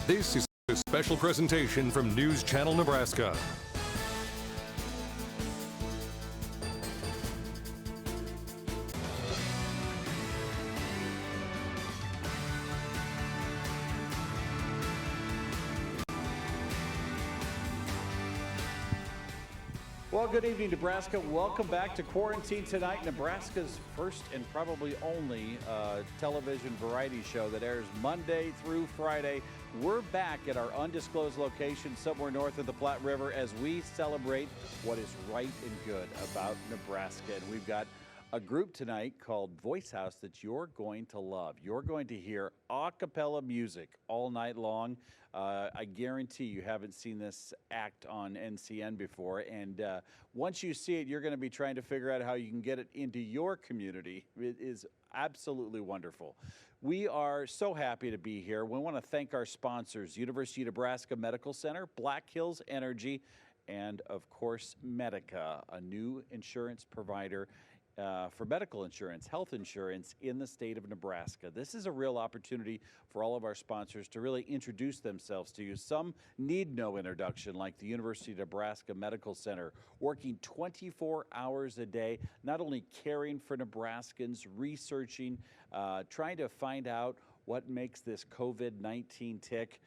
This is a special presentation from News Channel Nebraska. Well, good evening, Nebraska. Welcome back to Quarantine Tonight, Nebraska's first and probably only television variety show that airs Monday through Friday. We're back at our undisclosed location somewhere north of the Platte River as we celebrate what is right and good about Nebraska. And we've got a group tonight called Voice House that you're going to love. You're going to hear a cappella music all night long. I guarantee you haven't seen this act on NCN before, and once you see it, you're going to be trying to figure out how you can get it into your community. It is absolutely wonderful. We are so happy to be here. We want to thank our sponsors, University of Nebraska Medical Center, Black Hills Energy, and of course, Medica, a new insurance provider for medical insurance, health insurance in the state of Nebraska. This is a real opportunity for all of our sponsors to really introduce themselves to you. Some need no introduction, like the University of Nebraska Medical Center, working 24 hours a day, not only caring for Nebraskans, researching, trying to find out what makes this COVID-19 tick,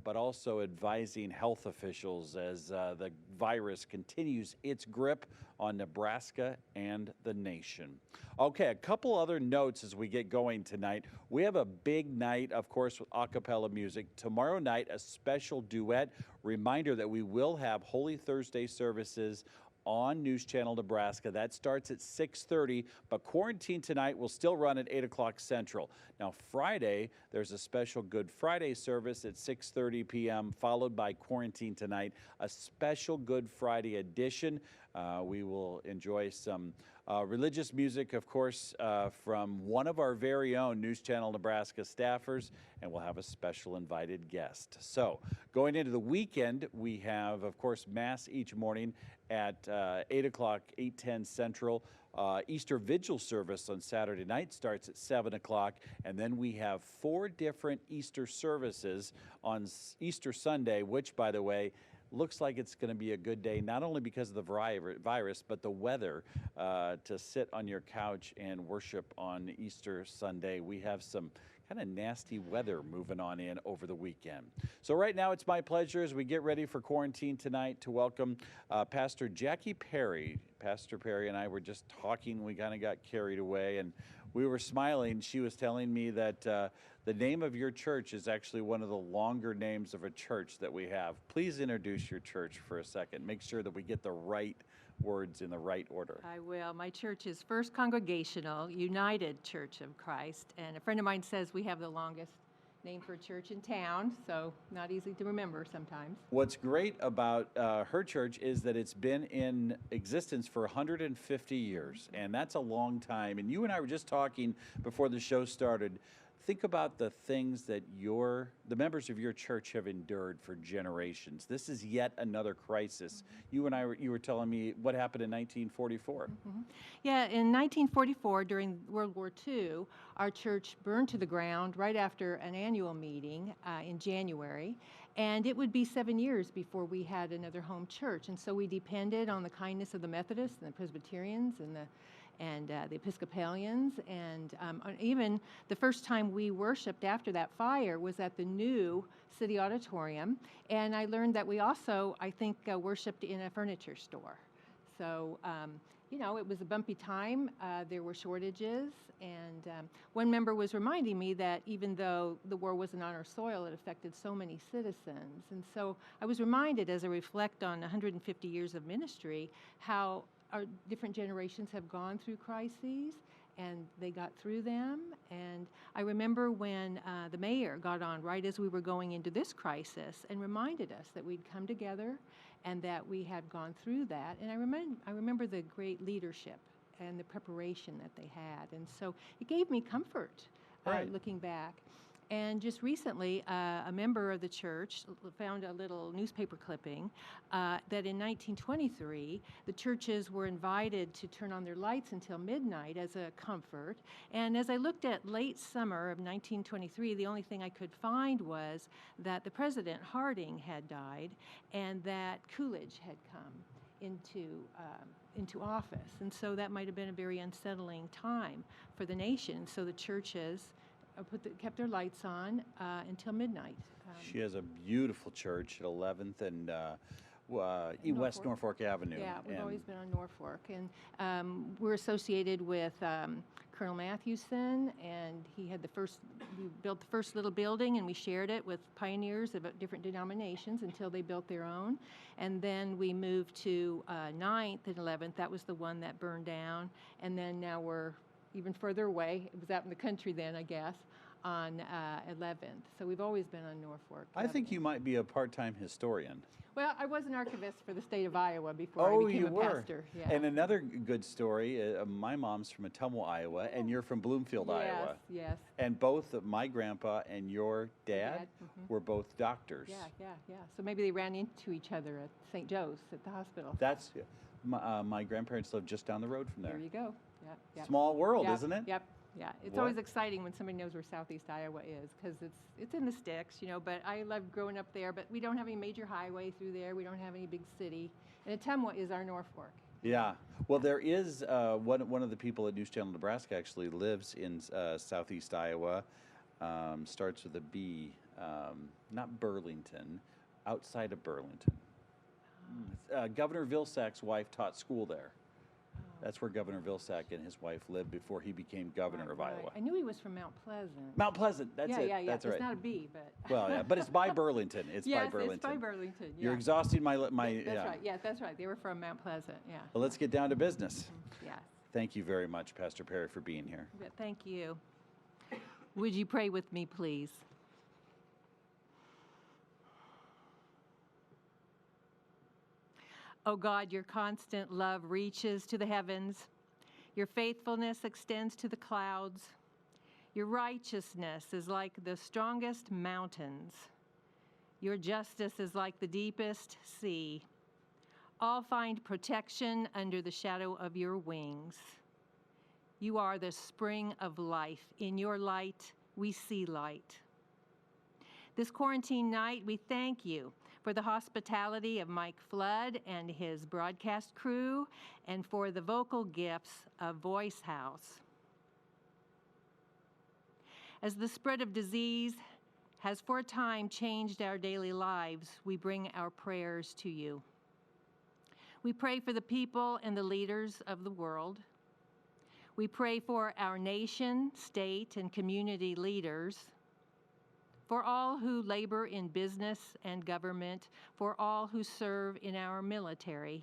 but also advising health officials as the virus continues its grip on Nebraska and the nation. Okay, a couple other notes as we get going tonight. We have a big night, of course, with a cappella music. Tomorrow night, a special duet. Reminder that we will have Holy Thursday services on News Channel Nebraska. That starts at 6:30, but Quarantine Tonight will still run at 8 o'clock Central. Now, Friday, there's a special Good Friday service at 6:30 p.m., followed by Quarantine Tonight, a special Good Friday edition. We will enjoy some religious music, of course, from one of our very own News Channel Nebraska staffers, and we'll have a special invited guest. So, going into the weekend, we have, of course, Mass each morning at 8 o'clock, 8:10 Central. Easter Vigil service on Saturday night starts at 7 o'clock, and then we have 4 different Easter services on Easter Sunday, which, by the way, looks like it's going to be a good day, not only because of the virus, but the weather, to sit on your couch and worship on Easter Sunday. We have some kind of nasty weather moving on in over the weekend. So right now it's my pleasure as we get ready for Quarantine Tonight to welcome Pastor Jackie Perry. Pastor Perry and I were just talking. We kind of got carried away and we were smiling. She was telling me that the name of your church is actually one of the longer names of a church that we have. Please introduce your church for a second. Make sure that we get the right words in the right order. I will. My church is First Congregational United Church of Christ, and a friend of mine says we have the longest name for a church in town, so not easy to remember sometimes. What's great about her church is that it's been in existence for 150 years, and that's a long time. And you and I were just talking before the show started. Think about the things that the members of your church have endured for generations. This is yet another crisis. Mm-hmm. You were telling me what happened in 1944. Mm-hmm. Yeah, in 1944, during World War II, our church burned to the ground right after an annual meeting in January, and it would be 7 years before we had another home church. And so we depended on the kindness of the Methodists and the Presbyterians and the Episcopalians, and even the first time we worshiped after that fire was at the new city auditorium, and I learned that we also, I think, worshiped in a furniture store. So, it was a bumpy time. There were shortages, and one member was reminding me that even though the war wasn't on our soil, it affected so many citizens. And so I was reminded, as I reflect on 150 years of ministry, how our different generations have gone through crises, and they got through them. And I remember when the mayor got on right as we were going into this crisis and reminded us that we'd come together and that we had gone through that. And I remember the great leadership and the preparation that they had. And so it gave me comfort, right, looking back. And just recently, a member of the church found a little newspaper clipping that in 1923, the churches were invited to turn on their lights until midnight as a comfort. And as I looked at late summer of 1923, the only thing I could find was that the President Harding had died and that Coolidge had come into office. And so that might have been a very unsettling time for the nation. So the churches kept their lights on until midnight. She has a beautiful church at 11th and West Norfolk Avenue. Yeah, we've always been on Norfolk. And we're associated with Colonel Mathewson, and we built the first little building, and we shared it with pioneers of different denominations until they built their own. And then we moved to 9th and 11th. That was the one that burned down. And then now we're even further away. It was out in the country then, I guess, on 11th. So we've always been on Norfolk. I think you might be a part-time historian. Well, I was an archivist for the state of Iowa before I became a pastor. Yeah. And another good story, my mom's from Ottumwa, Iowa, and you're from Bloomfield, Iowa. Yes. And both my grandpa and your dad were both doctors. Yeah. So maybe they ran into each other at St. Joe's at the hospital. That's, my grandparents lived just down the road from there. There you go. Yep. Small world, isn't it? Yep. Yeah, it's always exciting when somebody knows where Southeast Iowa is because it's in the sticks, but I love growing up there, but we don't have any major highway through there. We don't have any big city. And Ottumwa is our Norfolk. Yeah. Well, there is one of the people at News Channel Nebraska actually lives in Southeast Iowa, starts with a B, not Burlington, outside of Burlington. Governor Vilsack's wife taught school there. That's where Governor Vilsack and his wife lived before he became governor of Iowa. I knew he was from Mount Pleasant. Mount Pleasant, that's it. Yeah. That's It's right. not a B, but... Well, yeah, but it's by Burlington. It's by Burlington. Yes, it's by Burlington, yeah. You're exhausting my... That's right, yeah, that's right. They were from Mount Pleasant, yeah. Well, let's get down to business. Yes. Thank you very much, Pastor Perry, for being here. Thank you. Would you pray with me, please? Oh God, your constant love reaches to the heavens. Your faithfulness extends to the clouds. Your righteousness is like the strongest mountains. Your justice is like the deepest sea. All find protection under the shadow of your wings. You are the spring of life. In your light, we see light. This quarantine night, we thank you for the hospitality of Mike Flood and his broadcast crew, and for the vocal gifts of Voice House. As the spread of disease has for a time changed our daily lives, we bring our prayers to you. We pray for the people and the leaders of the world. We pray for our nation, state, and community leaders, for all who labor in business and government, for all who serve in our military.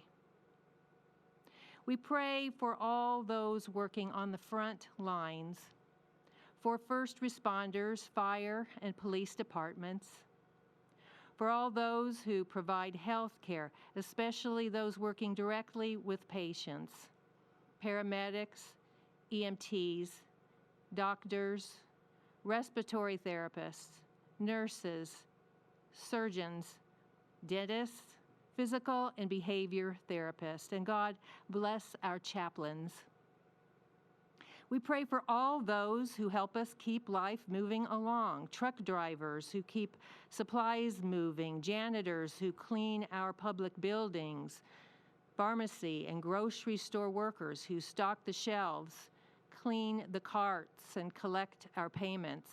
We pray for all those working on the front lines, for first responders, fire and police departments, for all those who provide health care, especially those working directly with patients, paramedics, EMTs, doctors, respiratory therapists, nurses, surgeons, dentists, physical and behavior therapists, and God bless our chaplains. We pray for all those who help us keep life moving along, truck drivers who keep supplies moving, janitors who clean our public buildings, pharmacy and grocery store workers who stock the shelves, clean the carts, and collect our payments.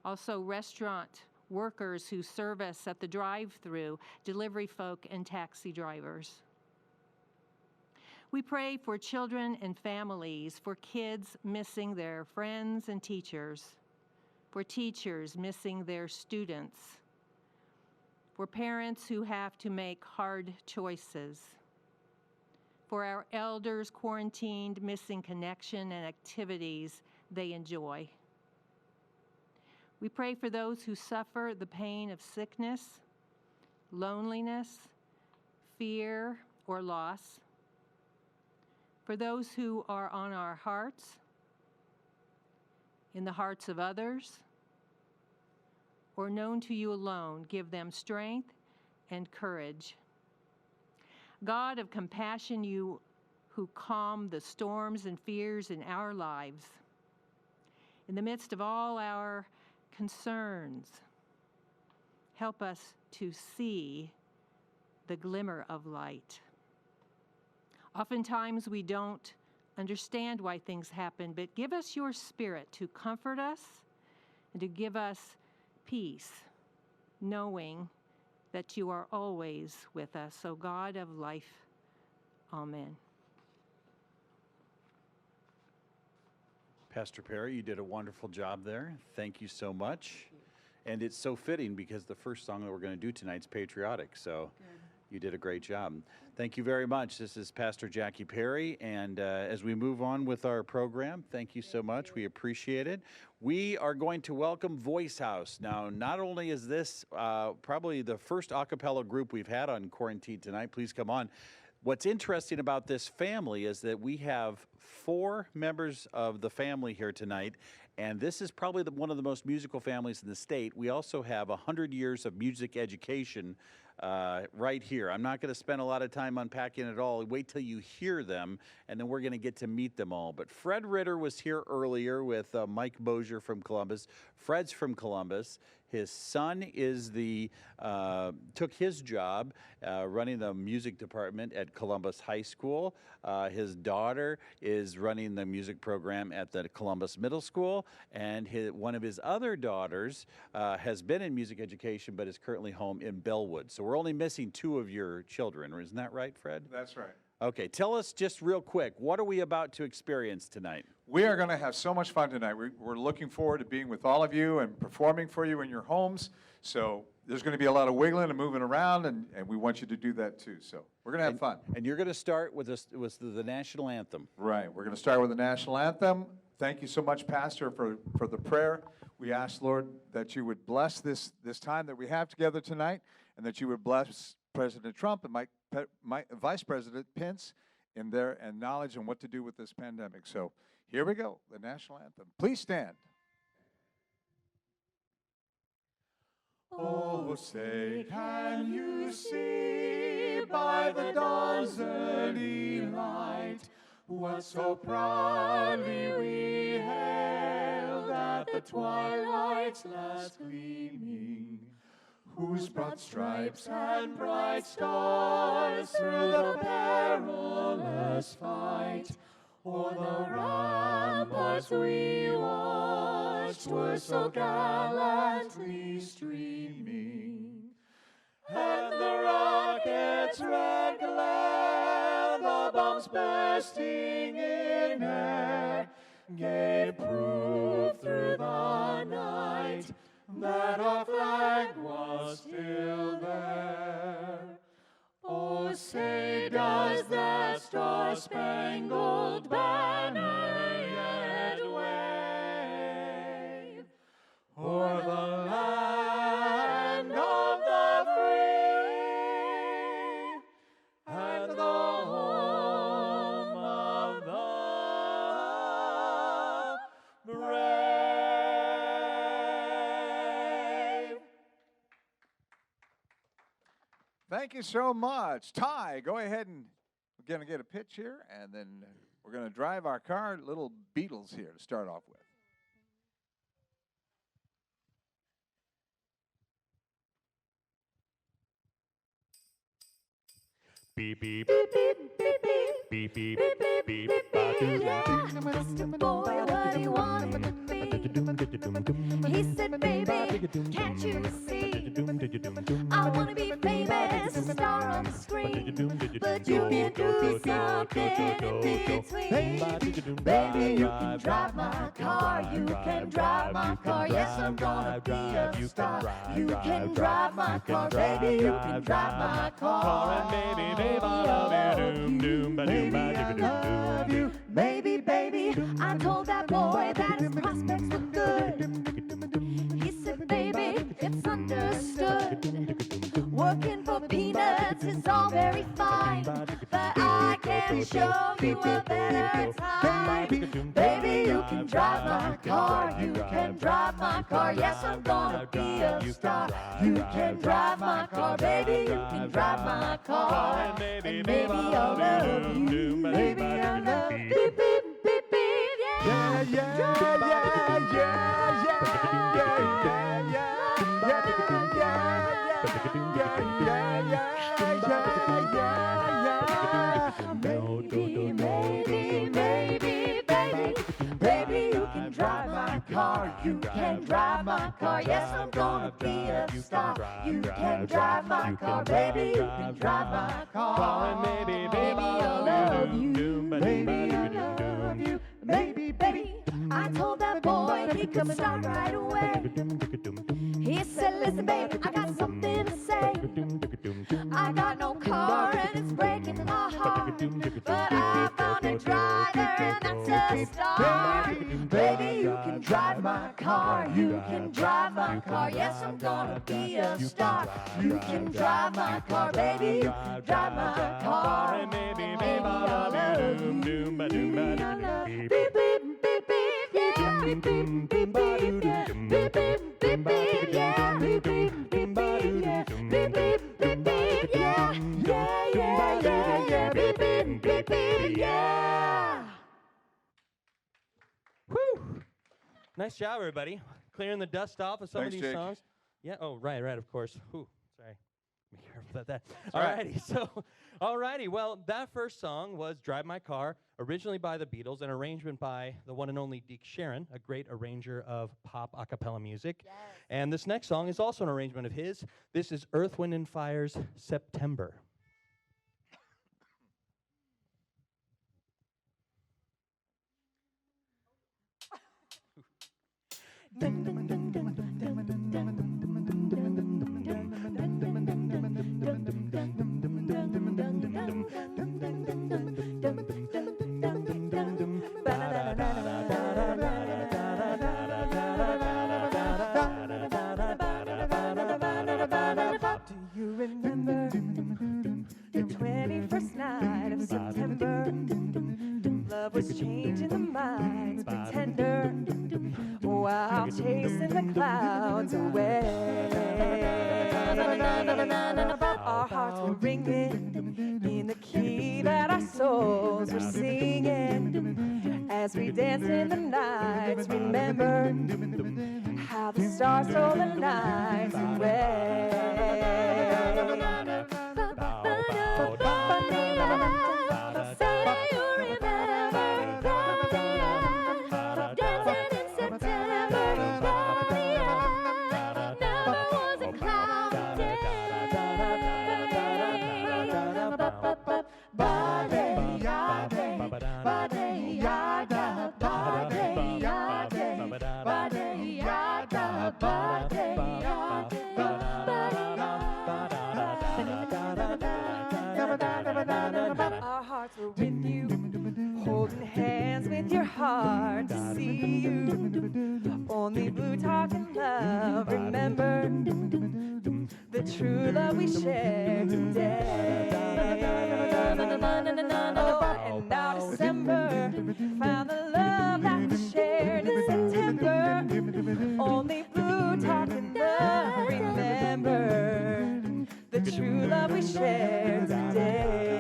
Also, restaurant workers who serve us at the drive-thru, delivery folk, and taxi drivers. We pray for children and families, for kids missing their friends and teachers, for teachers missing their students, for parents who have to make hard choices, for our elders quarantined, missing connection and activities they enjoy. We pray for those who suffer the pain of sickness, loneliness, fear, or loss, for those who are on our hearts, in the hearts of others, or known to you alone, give them strength and courage. God of compassion, you who calm the storms and fears in our lives, in the midst of all our concerns, help us to see the glimmer of light. Oftentimes we don't understand why things happen, but give us your Spirit to comfort us and to give us peace, knowing that you are always with us. O God of life, amen. Pastor Perry, you did a wonderful job there. Thank you so much. And it's so fitting because the first song that we're going to do tonight is patriotic. So you did a great job. Thank you very much. This is Pastor Jackie Perry. And as we move on with our program, thank you so much. We appreciate it. We are going to welcome Voice House. Now, not only is this probably the first a cappella group we've had on Quarantine Tonight, please come on. What's interesting about this family is that we have 4 members of the family here tonight, and this is probably one of the most musical families in the state. We also have 100 years of music education right here. I'm not going to spend a lot of time unpacking it all. Wait till you hear them, and then we're going to get to meet them all. But Fred Ritter was here earlier with Mike Bozier from Columbus. Fred's from Columbus. His son is took his job running the music department at Columbus High School. His daughter is running the music program at the Columbus Middle School, and one of his other daughters has been in music education but is currently home in Bellwood. So we're only missing 2 of your children. Isn't that right, Fred? That's right. Okay, tell us just real quick, what are we about to experience tonight? We are going to have so much fun tonight. We're looking forward to being with all of you and performing for you in your homes. So there's going to be a lot of wiggling and moving around, and we want you to do that too. So we're going to have fun. And you're going to start with the national anthem. Right. We're going to start with the national anthem. Thank you so much, Pastor, for the prayer. We ask, Lord, that you would bless this time that we have together tonight, and that you would bless President Trump and Vice President Pence in their knowledge on what to do with this pandemic. So here we go, the national anthem. Please stand. Oh, say, can you see by the dawn's early light what so proudly we hailed at the twilight's last gleaming, whose broad stripes and bright stars through the perilous fight o'er the ramparts we watched were so gallantly streaming, and the rocket's red glare, the bombs bursting in air, gave proof through the night that our flag was still there. Oh, say, does that star-spangled banner yet wave o'er the land of the free and the home of the brave? Thank you so much. Ty, go ahead, and we're going to get a pitch here, and then we're going to drive our car, little Beatles here to start off with. Beep beep Beep, beep, beep, beep beep, beep beep, beep, beep beep, beep, yeah. Asked a boy what he wanted to be. He said, baby, can't you see? I want to be famous, a star on the screen. But you can do something in between. Baby, you can drive my car. You can drive my car. Yes, I'm gonna be a star. You can drive my car. Baby, you can drive my car. Baby, babe, I love you. Doom, doom, ba doom, ba Baby, I doom, doom, love you. Baby, baby, I told that boy that his prospects look good. He said, baby, it's understood. Working for peanuts is all very fine, but I can't me show you a better time. Baby, you can drive my car, you can drive my car. Yes, I'm gonna be a star. You can drive my car, baby, you can drive my car. And maybe I'll love you. Maybe I'll love you. Beep, beep, beep, beep, yeah. Yeah, yeah, yeah, yeah, yeah, Baby, you can drive my car, you can drive my car. Yes, I'm gonna be a star. You can drive my car, baby, you can drive my car. And maybe I'll love you. Maybe I'll love you. Maybe, baby, I told that boy he could start right away. He said, listen, baby, I got something to say. I got no car and it's breaking my heart, but I found a driver and that's a star. Baby, you can drive my car, you can drive my car. Yes, I'm gonna be a star. You can drive my car, baby, you can drive my car. And maybe I'll love you. Maybe I'll love you. Beep, beep, beep, beep, yeah. Beep, beep, beep, beep, yeah. Beep, beep, beep, beep, yeah. Beep, beep, beep, beep, yeah. Beep, beep, beep, beep, yeah. Yeah, yeah, yeah, yeah. Beep, beep, beep, beep, yeah. Whew. Nice job, everybody. Clearing the dust off of some Thanks, of these Jake. songs. Yeah. Oh, right, of course. Whew. Sorry. Be careful about that. all right. Alrighty. So, alrighty. Well, that first song was "Drive My Car," originally by the Beatles, an arrangement by the one and only Deke Sharon, a great arranger of pop a cappella music. Yes. And this next song is also an arrangement of his. This is Earth, Wind and Fire's "September." Do you remember the 21st night of September? Love was changing the minds, pretender, while chasing the clouds away. Our hearts were ringing in the key that our souls were singing as we danced in the nights. Remember how the stars stole the nights away. Say that you remember, dancing in September. Never was a cloudy day. Our hearts were with you, holding hands with your heart to see you. Only blue talking love, remember the true love we shared today. Oh, and now December found the love that we shared in September. Only blue talking love, remember the true love we shared today.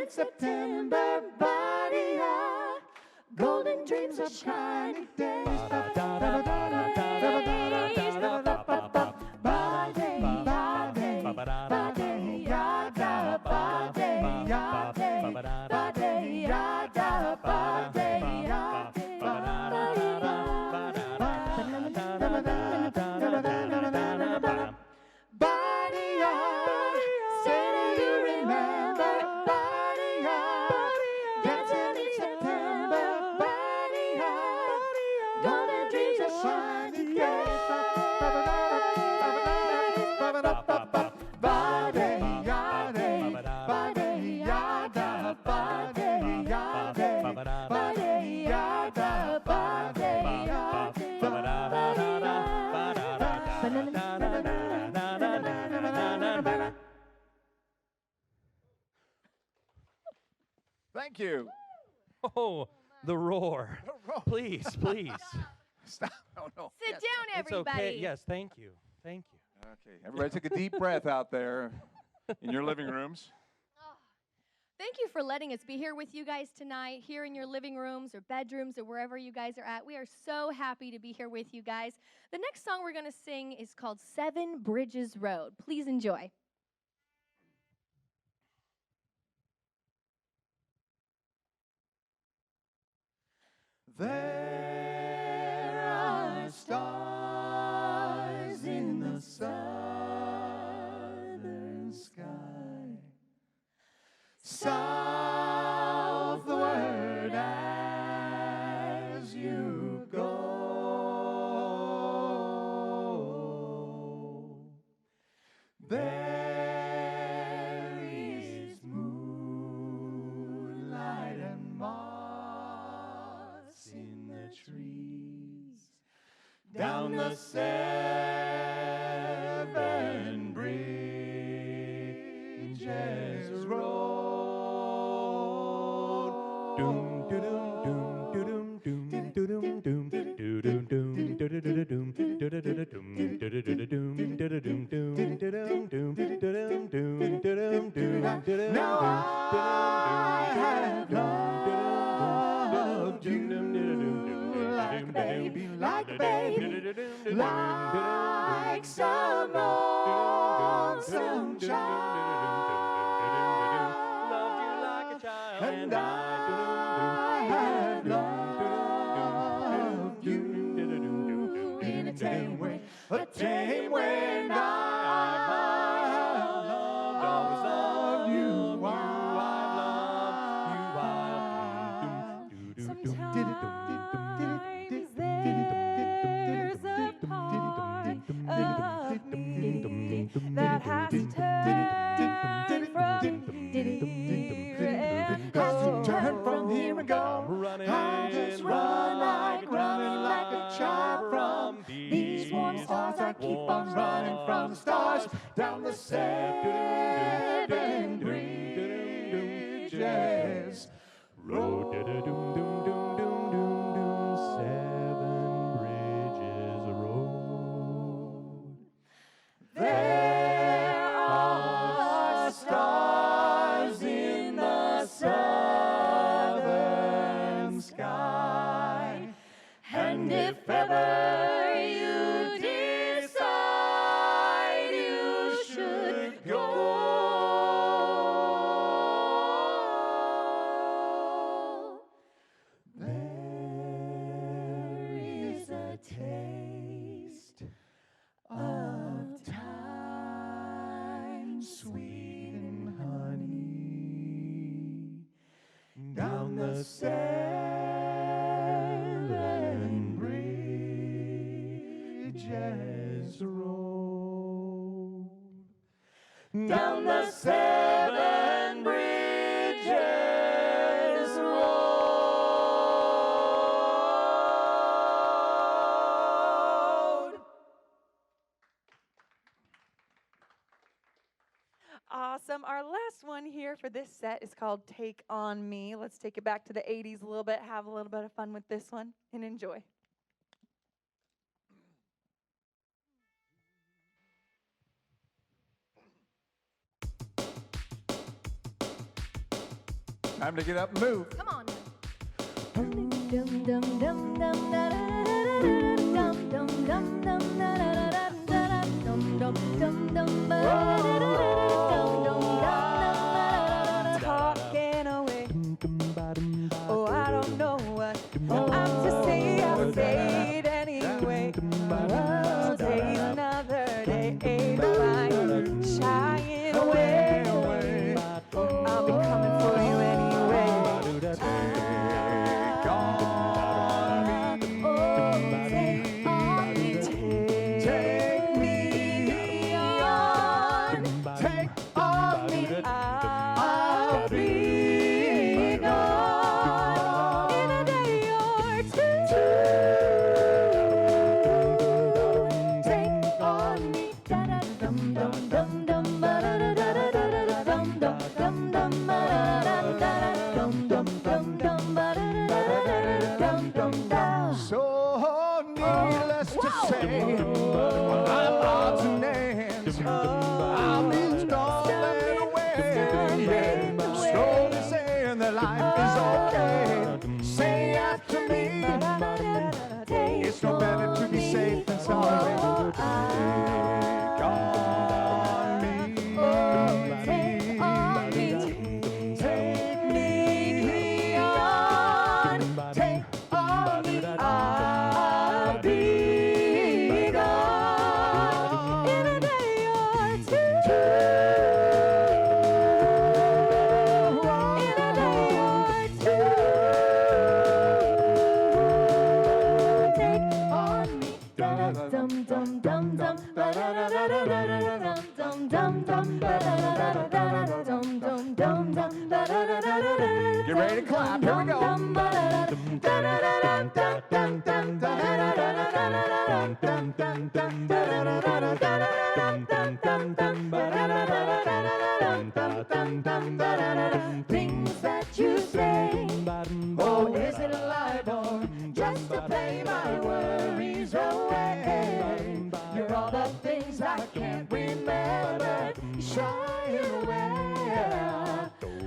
September, body, golden dreams of shiny days. Thank you. Oh, the roar. Please, please. Stop. Oh, no. Sit Yes. down, It's everybody. okay. Yes, thank you. Thank you. Okay, everybody take a deep breath out there in your living rooms. Thank you for letting us be here with you guys tonight, here in your living rooms or bedrooms or wherever you guys are at. We are so happy to be here with you guys. The next song we're going to sing is called 7 Bridges Road. Please enjoy. There are stars in the southern sky, southward as you go. There is moonlight and moss in the trees down the 7 Bridges Road. Doom, doom, doom, doom, doom, doom, doom, now I have loved you like baby, like some lonesome child. Loved you like a child, And I have loved you in a tame way, a tame way. And I have loved you. Sometimes there's a part of me that has to turn from here and go. I'll just run like a child from these warm stars. I keep on running from the stars down the 7 Bridges Road. 7 Bridges Road. There are stars in the southern sky, and if ever you decide you should go, there is a taste of time, sweet and honey, down the 7 Bridges Road. Down the 7 Bridges Road. Awesome. Our last one here for this set is called Take On Me. Let's take it back to the 80s a little bit, have a little bit of fun with this one, and enjoy. Time to get up and move. Come on. Dum dum dum dum dum da da da da dum dum dum dum da da da da dum dum dum dum ba da da da dum dum dum Talking away. Oh, I don't know what I'm to say. I'll say it anyway. Today's another day. Ain't fine. Shying away. I'll be coming for you anyway. Take on me. take on me. Take me on. Take on Get ready to clap. Here we go. Things that you say, oh, is it a lie or just to play my worries away? You're all the things I can't remember, shying away.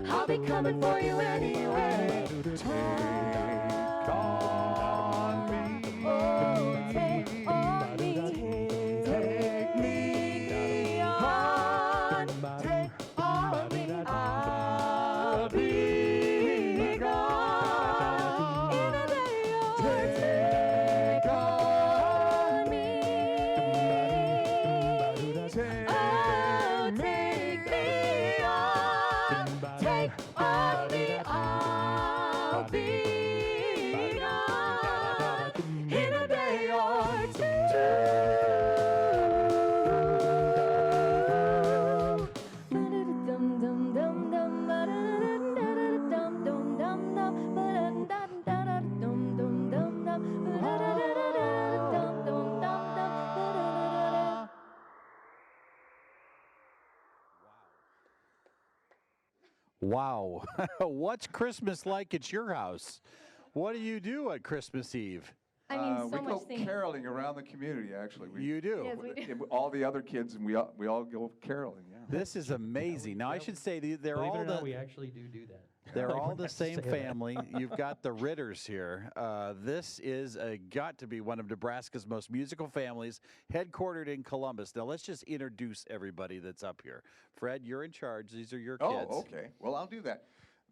I'll be coming for you anyway. Take on me. Oh, take on me. Take me on. Take on me. I'll be gone in a day or take on me. Oh, take me on. Take on me. I'll be gone in a day or two. Wow. What's Christmas like at your house? What do you do at Christmas Eve? I mean, so we much go things. caroling around the community, actually. You do? Yes, we do. All the other kids, and we all go caroling, yeah. This is amazing. Now, I should say they're Believe all it or not, the... we actually do that. They're Like, all we're the not to same say that. family. You've got the Ritters here. This is got to be one of Nebraska's most musical families, headquartered in Columbus. Now, let's just introduce everybody that's up here. Fred, you're in charge. These are your kids. Oh, okay. Well, I'll do that.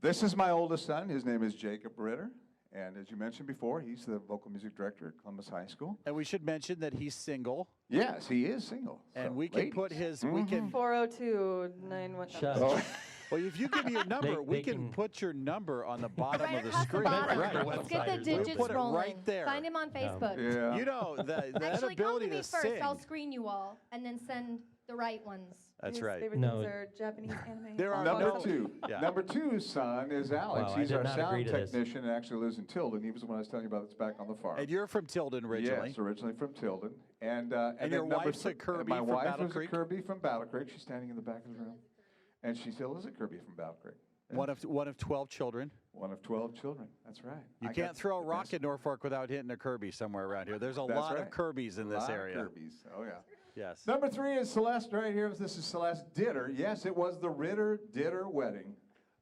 This is my oldest son. His name is Jacob Ritter. And as you mentioned before, he's the vocal music director at Columbus High School. And we should mention that he's single. Yes, he is single. And so, we can put ladies. his... We can, 402-917. Shut Oh, well, if you give me your number, we they can can- put your number on the bottom Right of the across the screen. bottom. Right. Let's get the We'll digits put it rolling. right there. Find him on Facebook. yeah. You know, that Actually, come ability to me to first. sing. I'll screen you all and then send the right ones. That's His right. favorite No. things are Japanese anime. There are Number no- two. Yeah. Number two's son is Alex. Wow, I He's did our not agree sound to this. technician and actually lives in Tilden. He was the one I was telling you about that's back on the farm. And you're from Tilden originally. Yes, originally from Tilden. And then your number wife's a and Kirby my from wife Battle is Creek? a Kirby from Battle Creek. She's standing in the back of the room. And she still is a Kirby from Battle Creek. Yeah. One of 12 children. One of 12 children. That's right. You I can't got throw a the rock best- in Norfolk without hitting a Kirby somewhere around here. There's a That's lot of right. Kirbys in this Lot of area. Kirby's. Oh, yeah. Yes. Number three is Celeste right here. This is Celeste Ditter. Yes, it was the Ritter-Ditter wedding.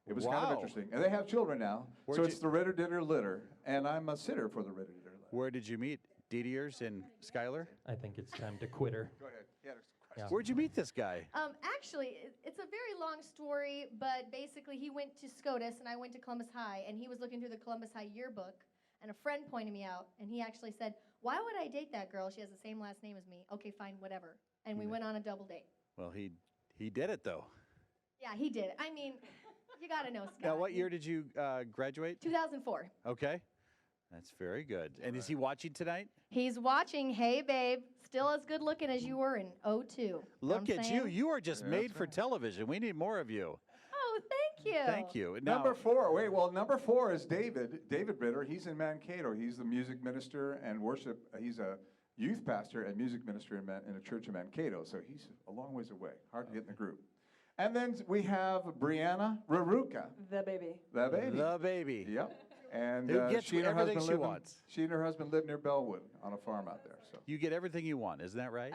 It was kind of Wow. interesting. And they have children now. Where'd So you- it's the Ritter-Ditter-Litter. And I'm a sitter for the Ritter-Ditter-Litter. Where did you meet? Didier's and Skylar? I think it's time to quit her. Go ahead. Yeah, there's a question. Yeah. Where'd you meet this guy? Actually, it's a very long story, but basically he went to SCOTUS and I went to Columbus High, and he was looking through the Columbus High yearbook, and a friend pointed me out, and he actually said, "Why would I date that girl? She has the same last name as me." Okay, fine, whatever. And we went on a double date. Well, he did it, though. Yeah, he did. I mean, you gotta know Scott. Now, what year did you graduate? 2004. Okay. That's very good. And is he watching tonight? He's watching. Hey, babe, still as good looking as you were in 02. Know Look what I'm at you. saying? You are just Yeah, made that's for right. television. We need more of you. Oh, thank you. Thank you. Now, Number four. Wait, well, number four is David Ritter. He's in Mankato. He's the music minister and worship. He's a youth pastor and music minister in a church in Mankato. So he's a long ways away. Hard to get in the group. And then we have Brianna Raruka, The baby. the baby. the baby. Yep. And Who gets she and her everything husband she live in- wants. She and her husband live near Bellwood on a farm out there. So You get everything you want. Isn't that right?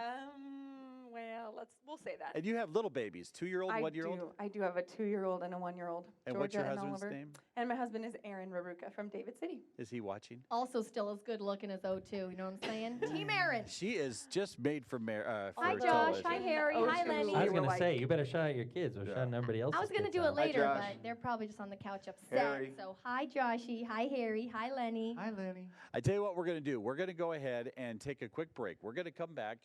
Well, we'll say that. And you have little babies, 2-year-old, 1-year-old? I do have a 2-year-old and a 1-year-old. And what's your Georgia and husband's Oliver. name? And my husband is Aaron Raruka from David City. Is he watching? Also still as good looking as 02, you know what I'm saying? Team Aaron. She is just made for, Hi, for Josh. television. Hi, Harry. Hi, Lenny. I was were going to like- say, you better shout out your kids or shout out everybody else. I was going to do it later, Josh. but they're probably just on the couch upset. Harry. So, hi, Joshy. Hi, Harry. Hi, Lenny. hi, Lenny. I tell you what we're going to do. We're going to go ahead and take a quick break. We're going to come back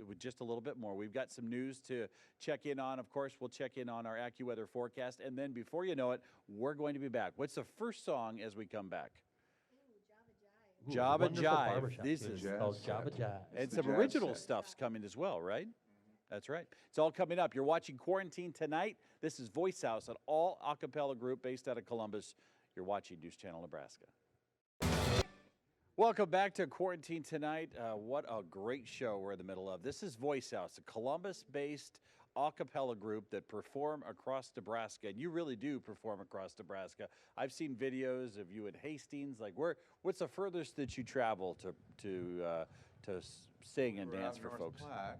with just a little bit more. We've got some news to check in on. Of course, we'll check in on our AccuWeather forecast. And then before you know it, we're going to be back. What's the first song as we come back? Ooh, Java wonderful Jive. barbershop This tune is Jazz called set. Java Jive. and the some jazz original set. stuff's coming as well, right? That's right. It's all coming up. You're watching Quarantine Tonight. This is Voice House, an all a cappella group based out of Columbus. You're watching News Channel Nebraska. Welcome back to Quarantine Tonight. What a great show we're in the middle of. This is Voice House, a Columbus-based a cappella group that perform across Nebraska. And you really do perform across Nebraska. I've seen videos of you at Hastings. Like, what's the furthest that you travel to sing and dance for folks? Platte,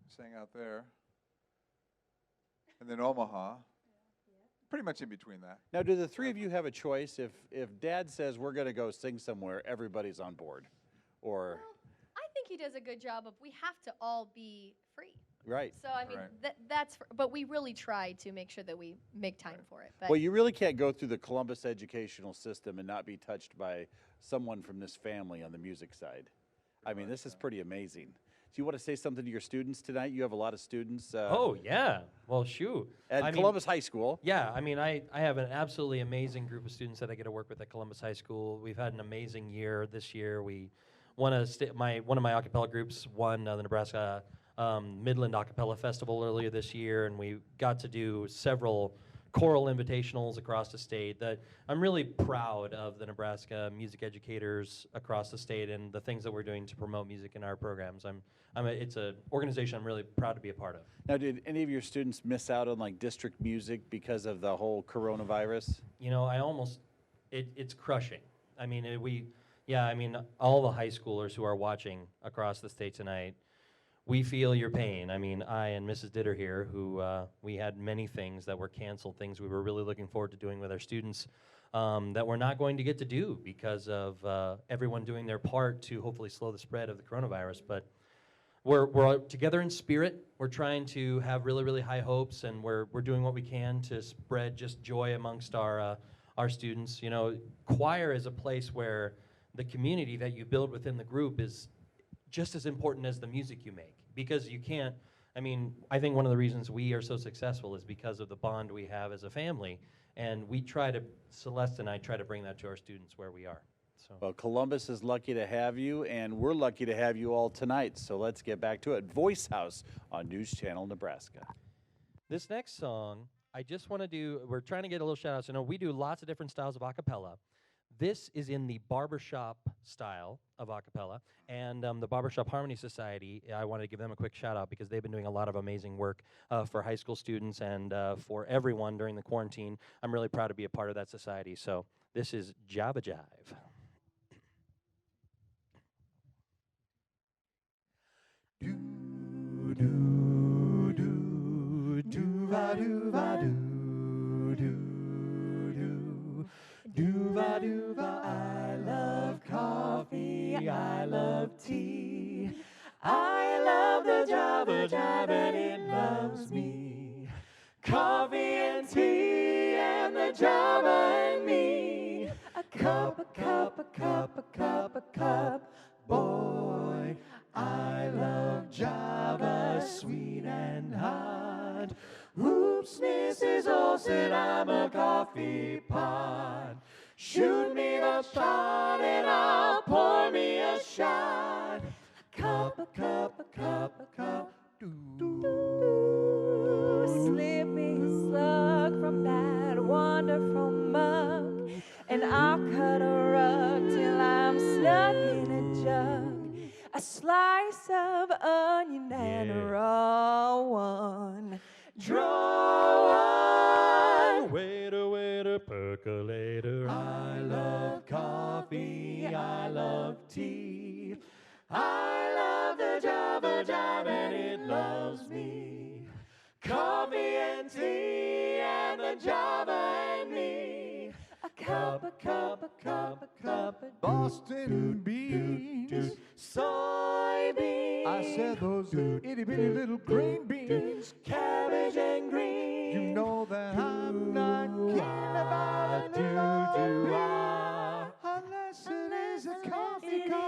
sang out there. And then Omaha. Pretty much in between that. Now, do the three of you have a choice? If Dad says we're going to go sing somewhere, everybody's on board? Or Well, I think he does a good job of, we have to all be free. right. So, I mean, Right. but we really try to make sure that we make time for it. But Well, you really can't go through the Columbus educational system and not be touched by someone from this family on the music side. I mean, this is pretty amazing. Do you want to say something to your students tonight? You have a lot of students Oh, yeah. Well, shoot. at I mean, Columbus High School. Yeah, I mean, I have an absolutely amazing group of students that I get to work with at Columbus High School. We've had an amazing year this year. We won one of my a cappella groups won the Nebraska Midland a cappella Festival earlier this year, and we got to do several choral invitationals across the state. That I'm really proud of the Nebraska music educators across the state and the things that we're doing to promote music in our programs. It's an organization I'm really proud to be a part of. Now, did any of your students miss out on like district music because of the whole coronavirus? You know, it's crushing. I mean, all the high schoolers who are watching across the state tonight, we feel your pain. I mean, I and Mrs. Ditter here, who we had many things that were canceled, things we were really looking forward to doing with our students that we're not going to get to do because of everyone doing their part to hopefully slow the spread of the coronavirus. But we're together in spirit. We're trying to have really, really high hopes, and we're doing what we can to spread just joy amongst our students. You know, choir is a place where the community that you build within the group is just as important as the music you make, because you can't, I think one of the reasons we are so successful is because of the bond we have as a family, and Celeste and I try to bring that to our students where we are. So. Well, Columbus is lucky to have you, and we're lucky to have you all tonight. So let's get back to it. Voice House on News Channel Nebraska. This next song, we're trying to get a little shout out. So, we do lots of different styles of a cappella. This is in the barbershop style of a cappella, and the Barbershop Harmony Society, I wanted to give them a quick shout out because they've been doing a lot of amazing work for high school students and for everyone during the quarantine. I'm really proud to be a part of that society. So this is Java Jive. Do do do do va do va do do do do va do va. I love coffee, I love tea, I love the Java Jive and it loves me. Coffee and tea and the Java and me. A cup, a cup, a cup, a cup, a cup. Boy, I love Java, sweet and hot. Oops, Mrs. Olson, I'm a coffee pot. Shoot me the shot and I'll pour me a shot. A cup, a cup, a cup, a cup. Slip me a slug from that wonderful mug, and I'll cut a rug till I'm stuck in a jug. A slice of onion and a raw one. Draw one. Waiter, waiter, percolator. I love coffee, I love tea, I love the Java Jive and it loves me. Coffee and tea and the Java and me. A cup, a cup, a cup, a cup of Boston beans, soybeans. I said those itty bitty little green beans, cabbage and green. You know that I'm not kidding about a little unless it is a coffee bean.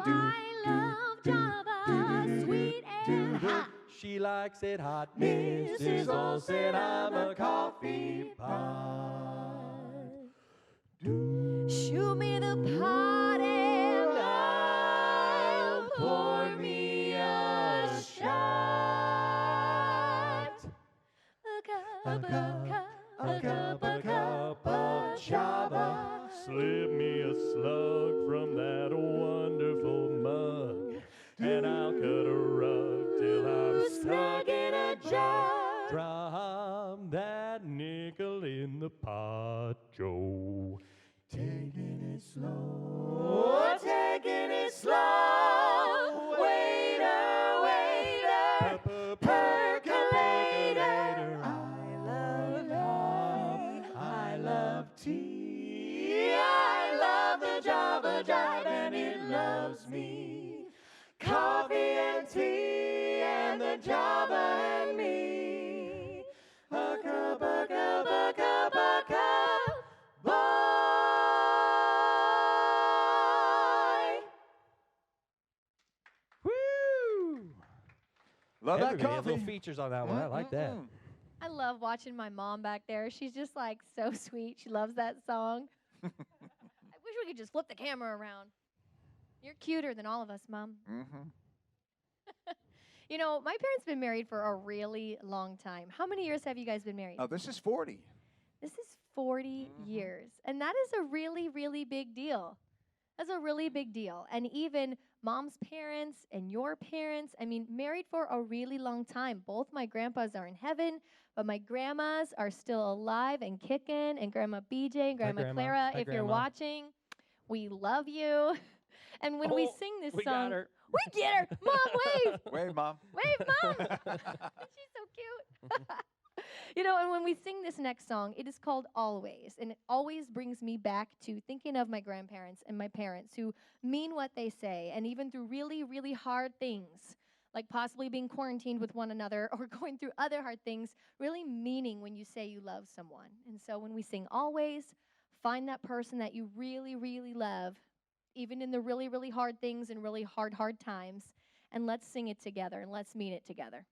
I love Java, sweet and hot. She likes it hot. Mrs. Olsen, I'm a coffee pot. Shoot me the pot and I'll pour me a cup of Java. Slip me a slug from that wonderful mug, and I'll cut a rug till I'm stuck in a jar. Drop that nickel in the pot, Joe. Taking it slow, taking it slow. Waiter, waiter, percolator. I love coffee, I love tea. I love the Java Jive and it loves me. Coffee and tea and the Java and me. A cup, a cup, a cup, a cup. Bye. Woo! Love that Everybody had coffee. little features on that one. I like that. I love watching my mom back there. She's just like so sweet. She loves that song. I wish we could just flip the camera around. You're cuter than all of us, Mom. You know, my parents been married for a really long time. How many years have you guys been married? Oh, this is 40. This is 40 years. And that is a really, really big deal. That's a really big deal. And even Mom's parents and your parents, I mean, married for a really long time. Both my grandpas are in heaven, but my grandmas are still alive and kicking. And Grandma BJ and Grandma Grandma. Clara, Hi, if you're Grandma. watching, we love you. And when we sing this we song, got her. we get her. Mom, wave. Wave, Mom. Wave, Mom. She's so cute. You know, and when we sing this next song, it is called Always. And it always brings me back to thinking of my grandparents and my parents who mean what they say. And even through really, really hard things, like possibly being quarantined with one another or going through other hard things, really meaning when you say you love someone. And so when we sing Always, find that person that you really, really love, even in the really, really hard things and really hard times, and let's sing it together and let's mean it together.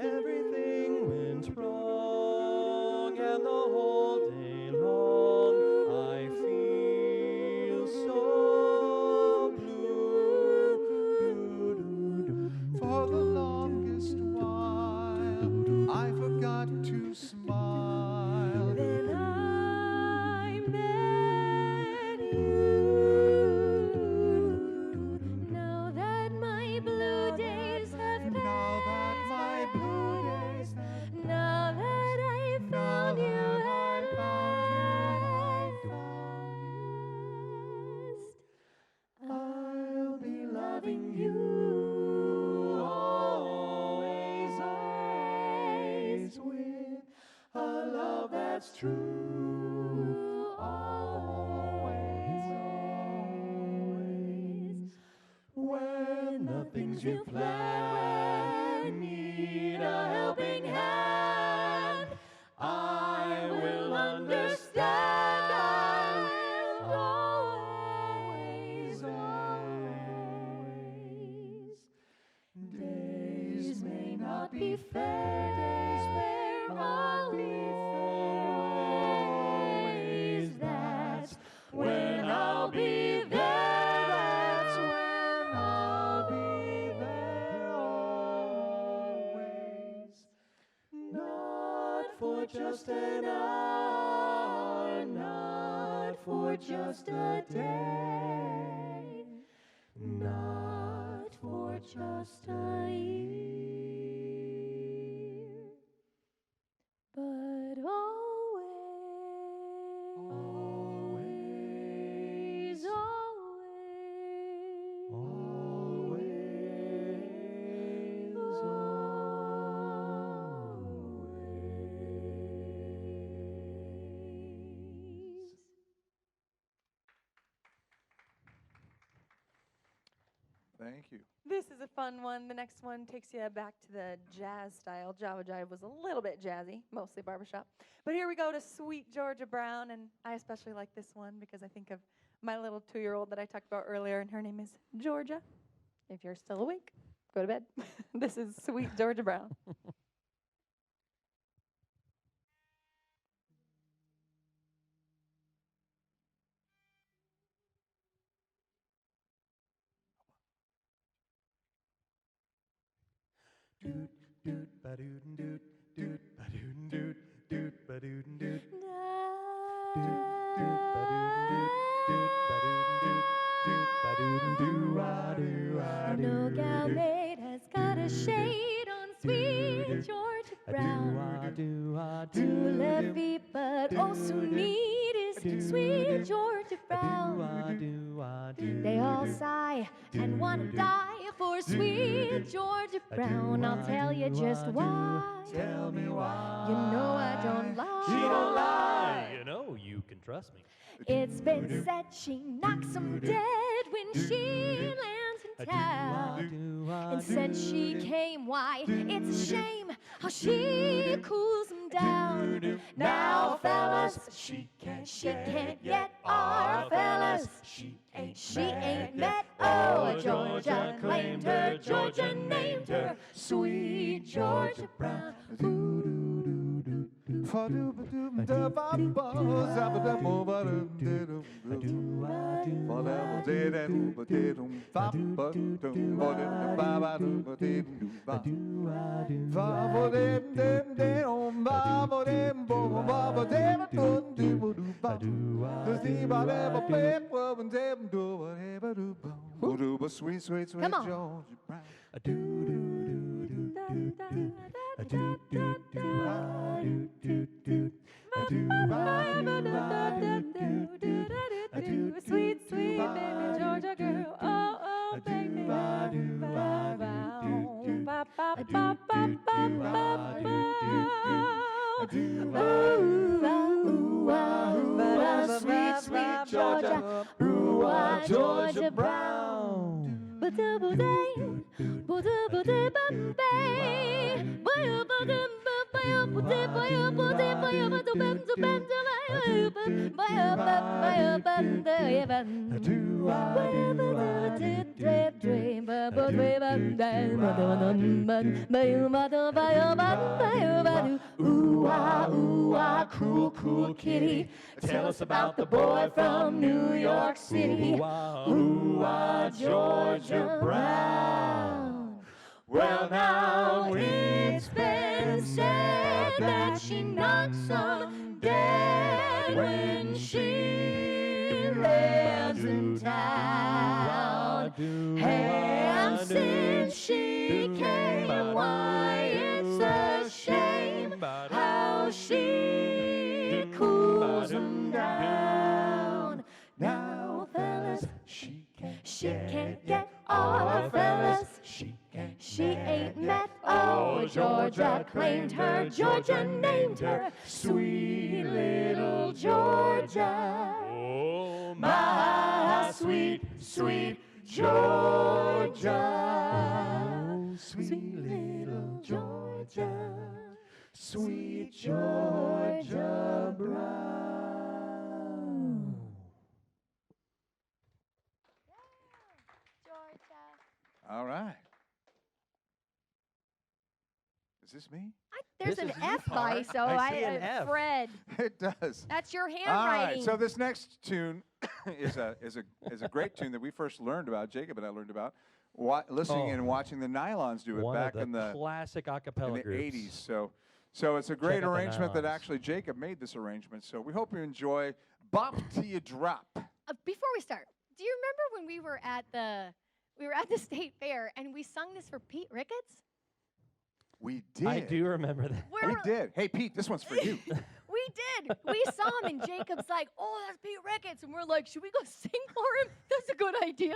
Everything went wrong, and the whole day long I feel so blue. For the longest while, I forgot to smile. Then I met you. Now that my blue days have Now that my blue days have Now that I found you at last, I'll be loving you always, always with a love that's true. Always, always. When the things you plan need a helping hand, I will understand. I'll always, always. Days may not be fair, days may not be fair. That's when I'll be there. That's when I'll be there always. Not for just an hour, not for just a day, not for just a year, but always, always, Thank you. This is a fun one. The next one takes you back to the jazz style. Java Jive was a little bit jazzy, mostly barbershop. But here we go to Sweet Georgia Brown, and I especially like this one because I think of my little 2-year-old that I talked about earlier, and her name is Georgia. If you're still awake, go go to bed. This is Sweet Georgia Brown. Doot, doot, ba-doot, doot, doot, ba-doot, doot, doot, ba-doot, doot. No gal maid has got a shade on sweet Georgia Brown. Two left feet, but oh so neat is sweet Georgia Brown. They all sigh and want to die for sweet Georgia Brown. I'll tell you just why. Tell me why. You know I don't lie. She don't lie. You know you can trust me. It's been said she knocks 'em dead when she lands in town. And since she came, why, it's a shame how she cools 'em down. Now, fellas, she can't get our fellas. She ain't met. Oh, Georgia claimed her. Georgia named her Sweet Georgia Brown. Sweet, sweet, sweet Come on. Georgia Brown. Sweet, sweet baby Georgia girl. Oh, oh, baby. Sweet, sweet Georgia. Ooh, ah, Georgia Brown. Ooh, ah, cool, cool kitty. Tell us about the boy from New York City. Ooh, ah, Georgia Brown. Well, now it's been said that she knocks 'em dead when she lands in town. And since she came, why, it's a shame how she cools 'em down. Now, fellas, she can't get our fellas. She ain't met. Oh, Georgia claimed her. Georgia named her Sweet Little Georgia. Oh, My sweet, sweet Georgia. Sweet little Georgia. Sweet Georgia Brown. Georgia. All right. Is this me? There's This an is you, F Par. by, so I see an F. Fred, It does. that's your All right. handwriting. So this next tune is a great tune that we first learned about. Jacob and I learned about listening Oh. and watching the Nylons do it One back of in the classic a cappella in the groups. 80s. So it's a great out the arrangement that Nylons. actually Jacob made this arrangement. So we hope you enjoy Bop Till You Drop. Before we start, do you remember when we were at the state fair and we sung this for Pete Ricketts? We did. I do remember that. We did. Hey, Pete, this one's for you. We did. We saw him, and Jacob's like, "Oh, that's Pete Ricketts," and we're like, "Should we go sing for him? That's a good idea."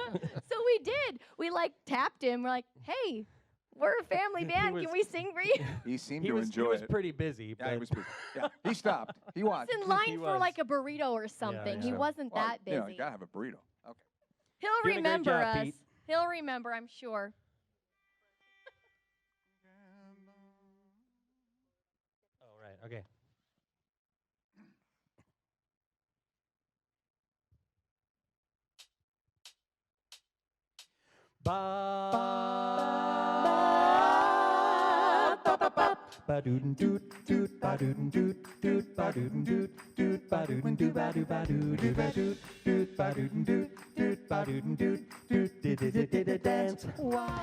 So we did. We like tapped him. We're like, "Hey, we're a family band. was- Can we sing for you?" He seemed He to was, enjoy he was it. pretty busy. Yeah, he but was busy. Yeah, he stopped. He watched. He's in line He for was. like a burrito or something. yeah. He wasn't Well, that You know, busy. you gotta have a burrito. Okay. He'll Doing a great remember job, us. Pete. He'll remember, I'm sure. Oh, right. Okay. Ba Ba-doodin' doot doot ba-doodin' doot doot ba-doodin' doot doot ba-doodin' doo ba-doo ba-doo doo ba-doot doot ba-doodin' doot doot ba-doodin' doot doot did-did-did-dance.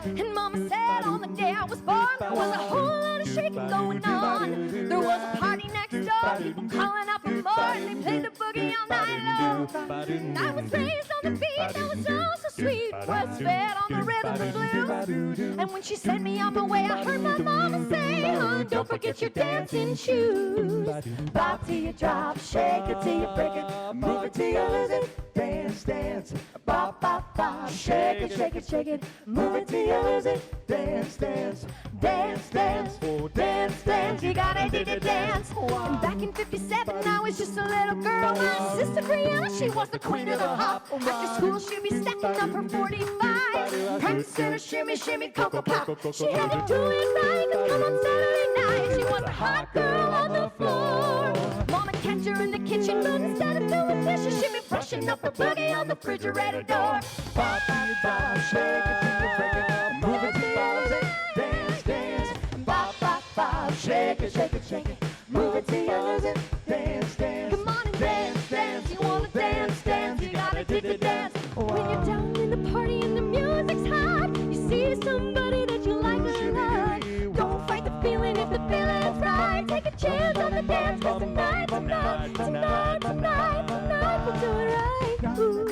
And Mama said on the day I was born, there was a whole lot of shaking going on. There was a party next door, people calling out for more, and they played the boogie all night long. And I was raised on the beat that was so sweet, was fed on the rhythm and blues. And when she sent me on my way, I heard my mama say, oh, don't forget your dancing shoes. Bop till you drop, shake it till you break it, move it till you lose it. Dance, dance, bop, bop, bop, shake it, shake it, shake it, move it till you lose it. Dance, dance, dance, dance, dance, dance, you gotta do the dance. And back in 57, I was just a little girl. My sister Brianna, she was the queen of the hop. After school, she'd be stacking up her 45, practicing her shimmy, shimmy, cocoa pop. She had to do it right, 'cause come on Saturday night, she was the hot girl on the floor. Mama kept her in the kitchen, but instead of doing dishes, she'd be brushing up her boogie on the refrigerator door. Pop your dog, shake it till you break it, move it till you lose it. Dance, dance, bop, bop, bop, shake it, shake it, shake it, move it till you lose it. Dance, dance, come on and dance, dance. You wanna dance, dance, you gotta do the dance. When you're down in the party and the music's hot, you see somebody that you like a lot. Don't fight the feeling if the feeling's right. Take a chance on the dance, 'cause tonight, tonight, tonight, tonight, tonight, we'll do it right. Ooh.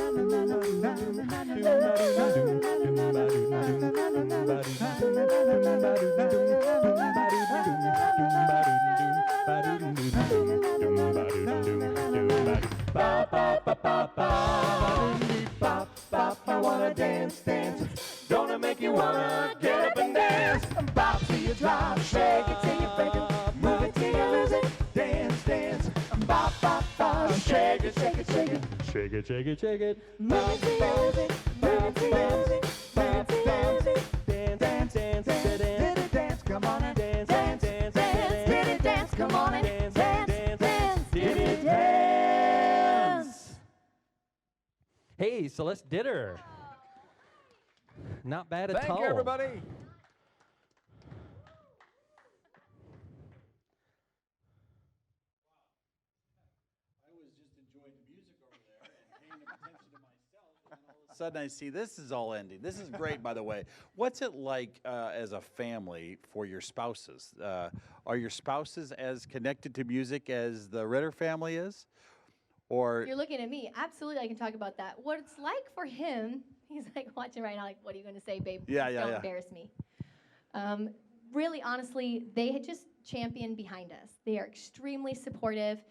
I wanna dance, dance. Don't it make you wanna get up and dance? Bop till you drop, shake it till you break it, move it till you lose it. Dance, dance. Bop, bop, bop, shake it, shake it, shake it. Shake it, shake it, shake it. Move it till you lose it. Move it till you lose it. Dance, dance, Dance, dance, dance, dance, dance, dance, come on and dance, dance, dance, dance, dance, come on and dance, dance, dance. Hey, Celeste Ditter. Not bad at all. Thank you, everybody. Sudden I see this is all ending. This is great, by the way. What's it like as a family for your spouses? Are your spouses as connected to music as the Ritter family is? Or You're looking at me. Absolutely, I can talk about that. What it's like for him, he's like watching right now, like, what are you going to say, babe? Yeah, Please yeah, don't yeah. embarrass me. Really, honestly, they had just championed behind us. They are extremely supportive.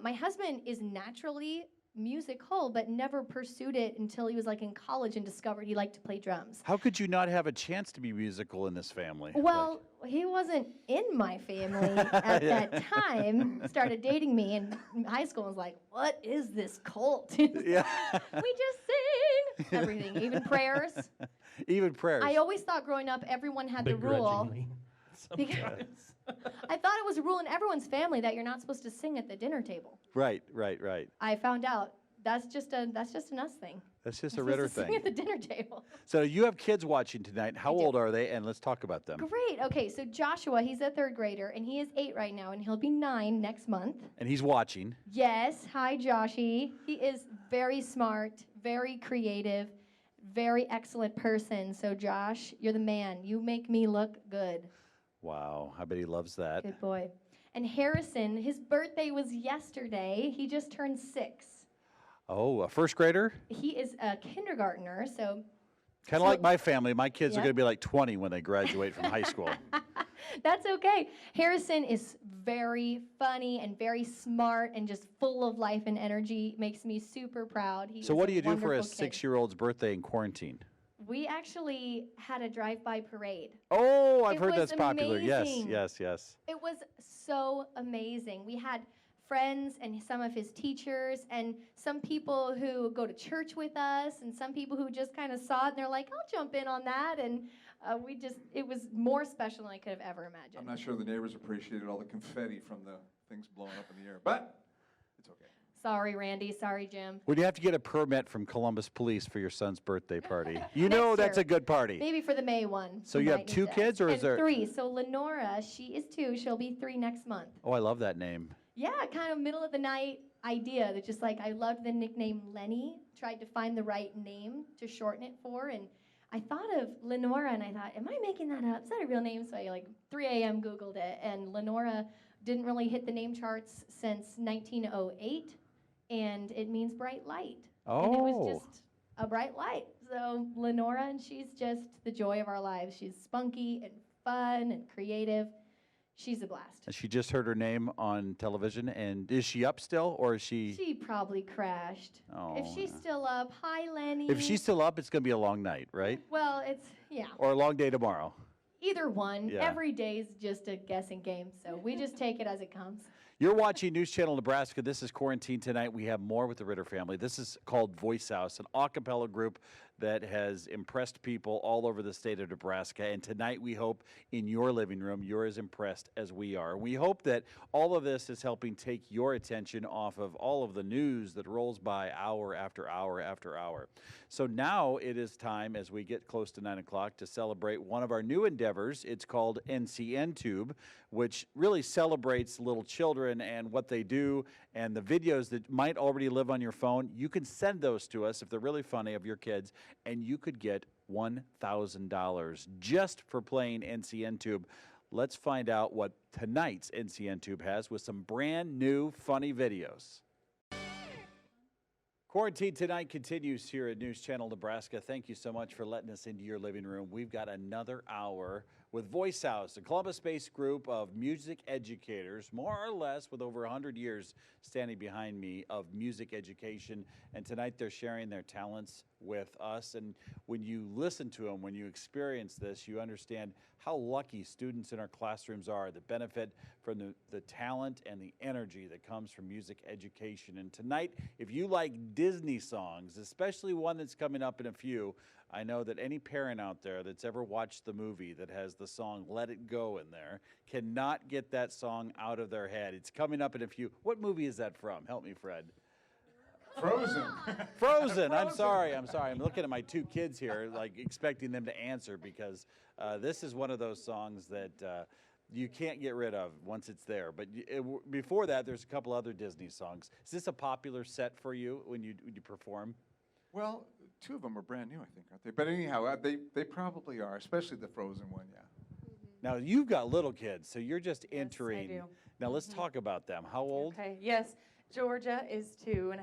My husband is naturally musical, but never pursued it until he was like in college and discovered he liked to play drums. how could you not have a chance to be musical in this family? Well, he wasn't in my family at that time. Started dating me in high school and was like, what is this cult? Yeah. We just sing everything, even prayers. Even prayers. I always thought growing up everyone had the rule. Begrudgingly. Because Sometimes. I thought it was a rule in everyone's family that you're not supposed to sing at the dinner table. Right, right, right. I found out that's just an us thing. That's just We're a Ritter supposed to thing. sing at the dinner table. So you have kids watching tonight. How I do. old are they? And let's talk about them. Great. Okay, so Joshua, he's a third grader, and he is 8 right now, and he'll be 9 next month. And he's watching. Yes. Hi, Joshy. He is very smart, very creative, very excellent person. So, Josh, you're the man. You make me look good. Wow, I bet he loves that. Good boy. And Harrison, his birthday was yesterday. He just turned 6. Oh, a first grader? He is a kindergartner, so Kind of So- like my family. My kids are Yep. going to be like 20 when they graduate from high school. that's okay. Harrison is very funny and very smart and just full of life and energy. Makes me super proud. He So is what do you do for a wonderful kid. 6-year-old's birthday in quarantine? We actually had a drive-by parade. Oh, I've It heard was that's popular. Yes, amazing. yes, yes. It was so amazing. We had friends and some of his teachers and some people who go to church with us and some people who just kind of saw it and they're like, I'll jump in on that. And it was more special than I could have ever imagined. I'm not sure the neighbors appreciated all the confetti from the things blowing up in the air, but it's okay. Sorry, Randy. Sorry, Jim. Would you have to get a permit from Columbus Police for your son's birthday party? You Next know that's year. a good party. Maybe for the May one. So we you have might need 2 that. kids, or is And there 3? So Lenora, she is 2. She'll be 3 next month. Oh, I love that name. Yeah, kind of middle of the night idea that just like I loved the nickname Lenny. Tried to find the right name to shorten it for, and I thought of Lenora, and I thought, am I making that up? Is that a real name? So I like 3 a.m. Googled it, and Lenora didn't really hit the name charts since 1908, and it means bright light. And it was just a bright light. So Lenora, and she's just the joy of our lives. She's spunky and fun and creative. She's a blast. She just heard her name on television, and is she up still, or is she? She probably crashed. Oh, If she's still up, hi Lenny. If she's still up, it's going to be a long night, right? Well, it's, yeah. Or a long day tomorrow. Either one. Yeah. Every day's just a guessing game, so we just take it as it comes. You're watching News Channel Nebraska. This is Quarantine Tonight. We have more with the Ritter family. This is called Voice House, an a cappella group that has impressed people all over the state of Nebraska. And tonight we hope in your living room you're as impressed as we are. We hope that all of this is helping take your attention off of all of the news that rolls by hour after hour after hour. So now it is time, as we get close to 9 o'clock, to celebrate one of our new endeavors. It's called NCN Tube, which really celebrates little children and what they do, and the videos that might already live on your phone. You can send those to us if they're really funny, of your kids, and you could get $1,000 just for playing NCN Tube. Let's find out what tonight's NCN Tube has with some brand new funny videos. Quarantine Tonight continues here at News Channel Nebraska. Thank you so much for letting us into your living room. We've got another hour with Voice House, a Columbus-based group of music educators, more or less with over 100 years standing behind me of music education. And tonight they're sharing their talents with us. And when you listen to them, when you experience this, you understand how lucky students in our classrooms are that benefit from the talent and the energy that comes from music education. And tonight, if you like Disney songs, especially one that's coming up in a few, I know that any parent out there that's ever watched the movie that has the song Let It Go in there cannot get that song out of their head. It's coming up in a few. What movie is that from? Help me, Fred. Frozen. Frozen. I'm sorry. I'm looking at my 2 kids here, like expecting them to answer, because this is one of those songs that you can't get rid of once it's there. But before that, there's a couple other Disney songs. Is this a popular set for you when you perform? Well, 2 of them are brand new, I think, aren't they? But anyhow, they probably are, especially the Frozen one, yeah. Now, you've got little kids, so you're just entering. do. Now, let's talk about them. How old? Okay, yes. Georgia is 2.5,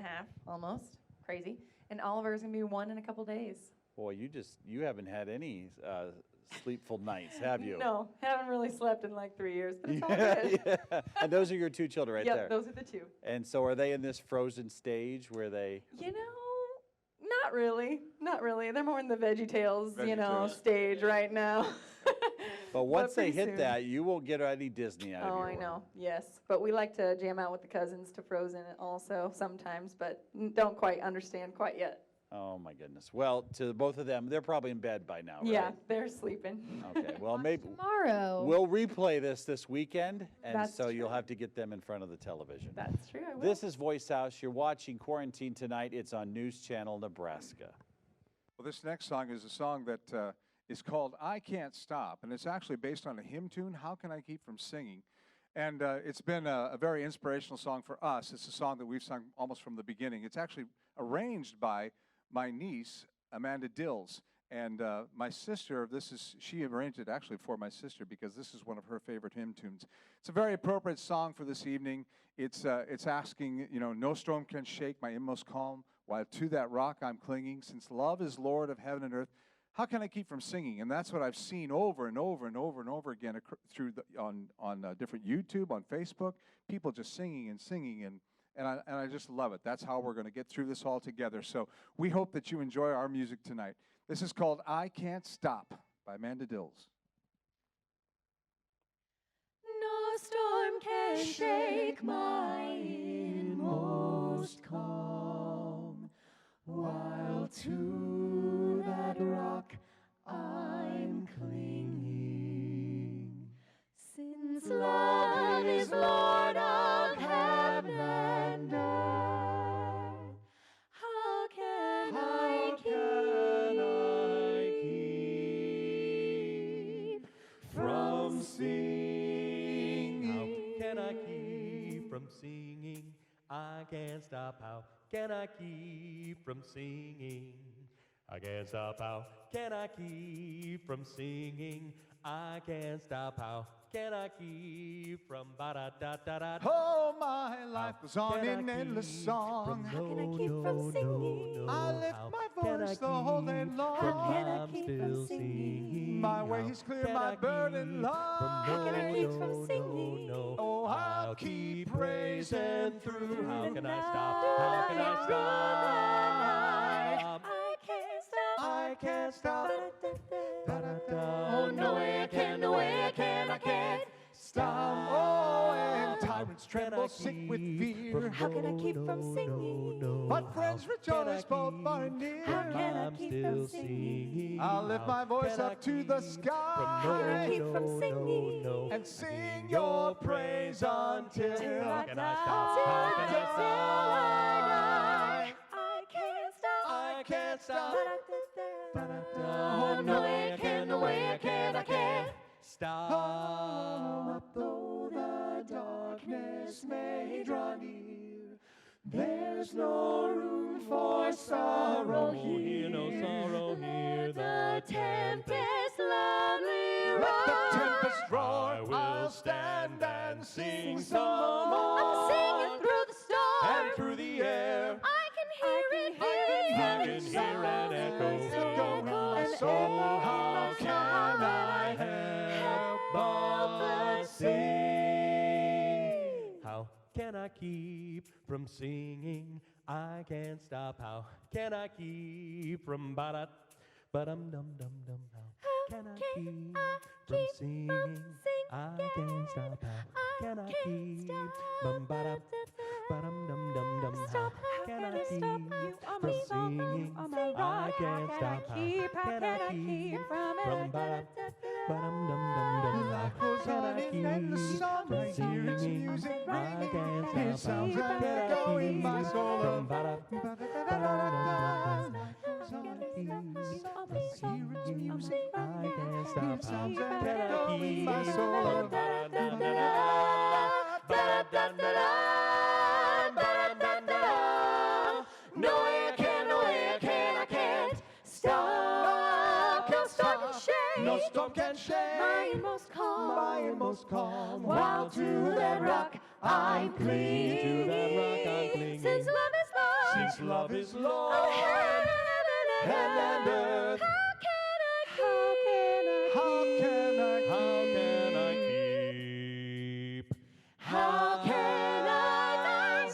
almost. Crazy. And Oliver is going to be 1 in a couple days. Boy, you haven't had any sleepful nights, have you? No, haven't really slept in like 3 years, but it's all Yeah, good. yeah. And those are your 2 children right there. Yep, those are the 2. And so are they in this Frozen stage where they... You know, not really. Not really. They're more in the VeggieTales, VeggieTales. stage right now. But once they pretty hit soon. that, you won't get any Disney out of Oh, your I world. know. Yes. But we like to jam out with the cousins to Frozen also sometimes, but don't quite understand quite yet. Oh, my goodness. Well, to both of them, they're probably in bed by now, right? Yeah, they're sleeping. Okay, well, maybe Tomorrow. we'll replay this weekend, and That's so you'll true. have to get them in front of the television. That's true. I will. This is Voice House. You're watching Quarantine Tonight. It's on News Channel Nebraska. Well, this next song is a song that is called I Can't Stop, and it's actually based on a hymn tune, How Can I Keep From Singing? And it's been a very inspirational song for us. It's a song that we've sung almost from the beginning. It's actually arranged by my niece, Amanda Dills. And my sister, she arranged it actually for my sister because this is one of her favorite hymn tunes. It's a very appropriate song for this evening. It's asking, no storm can shake my inmost calm, while to that rock I'm clinging. Since love is Lord of heaven and earth, how can I keep from singing? And that's what I've seen over and over and over and over again on different YouTube, on Facebook, people just singing and singing, and I just love it. That's how we're going to get through this all together. So we hope that you enjoy our music tonight. This is called I Can't Stop by Amanda Dills. No storm can shake my inmost calm, while to that rock I'm clinging. Since love is Lord of heaven and earth, singing. I can't stop. How can I keep from singing? I can't stop. How can I keep from singing? I can't stop. How can I keep from ba-da-da-da-da? Oh, my life goes on can I in endless keep song. from How can I keep from singing? I lift How my can I voice the whole day keep long. from How can I I'm keep still from singing? singing? My way is clear, can my I burden keep light. from How can I keep from singing? no. Oh, I'll keep praising through. How can I stop? How can I stop? I can't stop. I can't stop. Oh, no way I can, no way I can, I can't Stop. Oh, and tyrants tremble, sick with fear. How can I keep from singing? But friends rejoice, both far and near. How can I I'm keep still from singing? I'll lift my voice can I up to the keep sky. How can I keep from singing? And sing your praise until How can I Till stop? How can I stop? I can't stop. I can't stop. Oh, no way I can, no way I can, I can't Stop. though the darkness may draw near, there's no room for sorrow here. No sorrow here. The tempest loudly Let the roars. tempest roar. I will stand and sing some I'm more. singing through the storm. And through the air, I can hear it, I can hear an echo. in my soul. How can I help but sing? How can I keep from singing? I can't stop. How can I keep from ba-dum dum dum dum? How can I keep from singing? I can't stop. How can I keep from ba-dum dum dum dum? How can I keep from singing? I can't stop. How can I keep from ba-dum dum dum dum? Life goes How on can I in endless keep song. from I hear its singing? music I ringing. can't It stop. sounds How like can I echo in my keep soul. from ba-dum Life goes on in endless song. I hear its music I can't stop. It sounds How like can I echo in keep my from soul. No way I can, no way I can, I can't stop. No storm can shake No storm can shake my inmost calm. my inmost calm. While to that rock I'm clinging. To that rock I'm clinging. Since love is Lord, Since love is of Lord, heaven and earth. How can I keep? How can I how can I keep? How can I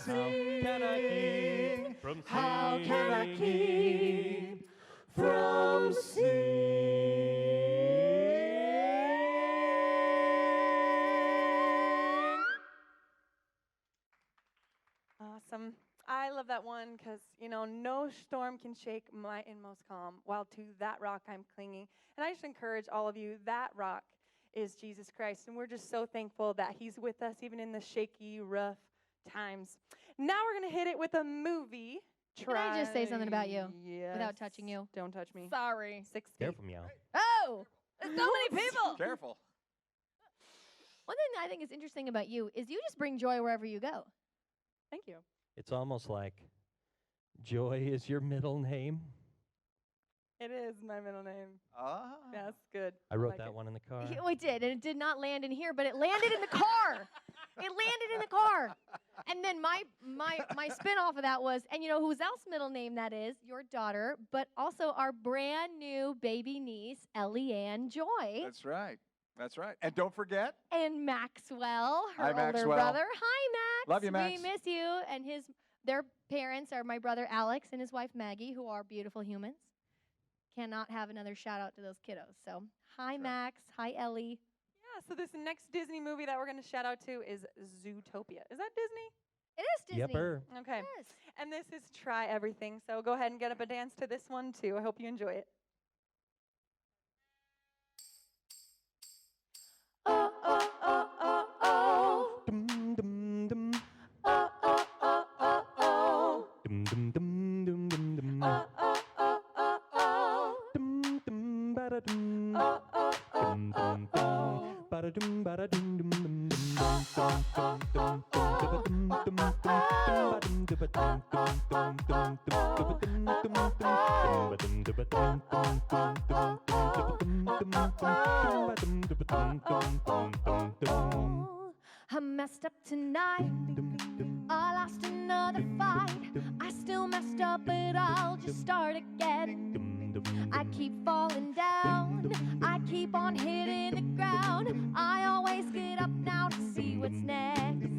How can I keep from singing? How can I keep from Awesome. I love that one because, no storm can shake my inmost calm, while to that rock I'm clinging. And I just encourage all of you, that rock is Jesus Christ. And we're just so thankful that he's with us even in the shaky, rough times. Now we're going to hit it with a movie. Can I just say something about you Yes. without touching you? Don't touch me. Sorry. 6 feet. Careful, meow. Oh, there's so many people. Careful. One thing I think is interesting about you is you just bring joy wherever you go. Thank you. It's almost like Joy is your middle name. It is my middle name. Ah. That's good. I wrote like that it. one in the car. We did, and it did not land in here, but it landed in the car. It landed in the car. And then my spin off of that was, and you know whose else middle name that is? Your daughter, but also our brand new baby niece, Ellie-Ann Joy. That's right. That's right. And don't forget, And Maxwell, her Hi, older Maxwell. brother. Hi, Max. Love you, Max. We miss you. And their parents are my brother Alex and his wife Maggie, who are beautiful humans. Cannot have another shout out to those kiddos. So, hi, Max. Hi, Ellie. Yeah, so this next Disney movie that we're going to shout out to is Zootopia. Is that Disney? It is Disney. Yepper. Okay. Yes. And this is Try Everything. So go ahead and get up a dance to this one too. I hope you enjoy it. Oh, oh, oh, oh, oh. Dum, dum, dum. Oh, oh, oh, oh, oh. Dum, dum, dum, dum, dum, dum. Oh, oh, oh, oh, oh. Dum, dum, ba-da-dum. Oh, oh, oh, Dum, oh, dum, dum. oh. Ba-da-dum, ba-da-dum, dum, dum, dum, dum, Oh, dum, oh, dum, oh, dum. I'm messed up tonight. I lost another fight. I still messed up, but I'll just start again. I keep falling down. I keep on hitting the ground. I always get up now to see what's next.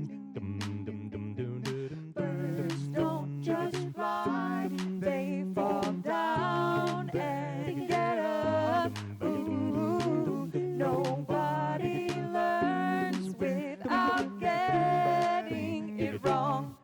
Birds don't just fly, they fall down and get up. Ooh, nobody learns without getting it wrong.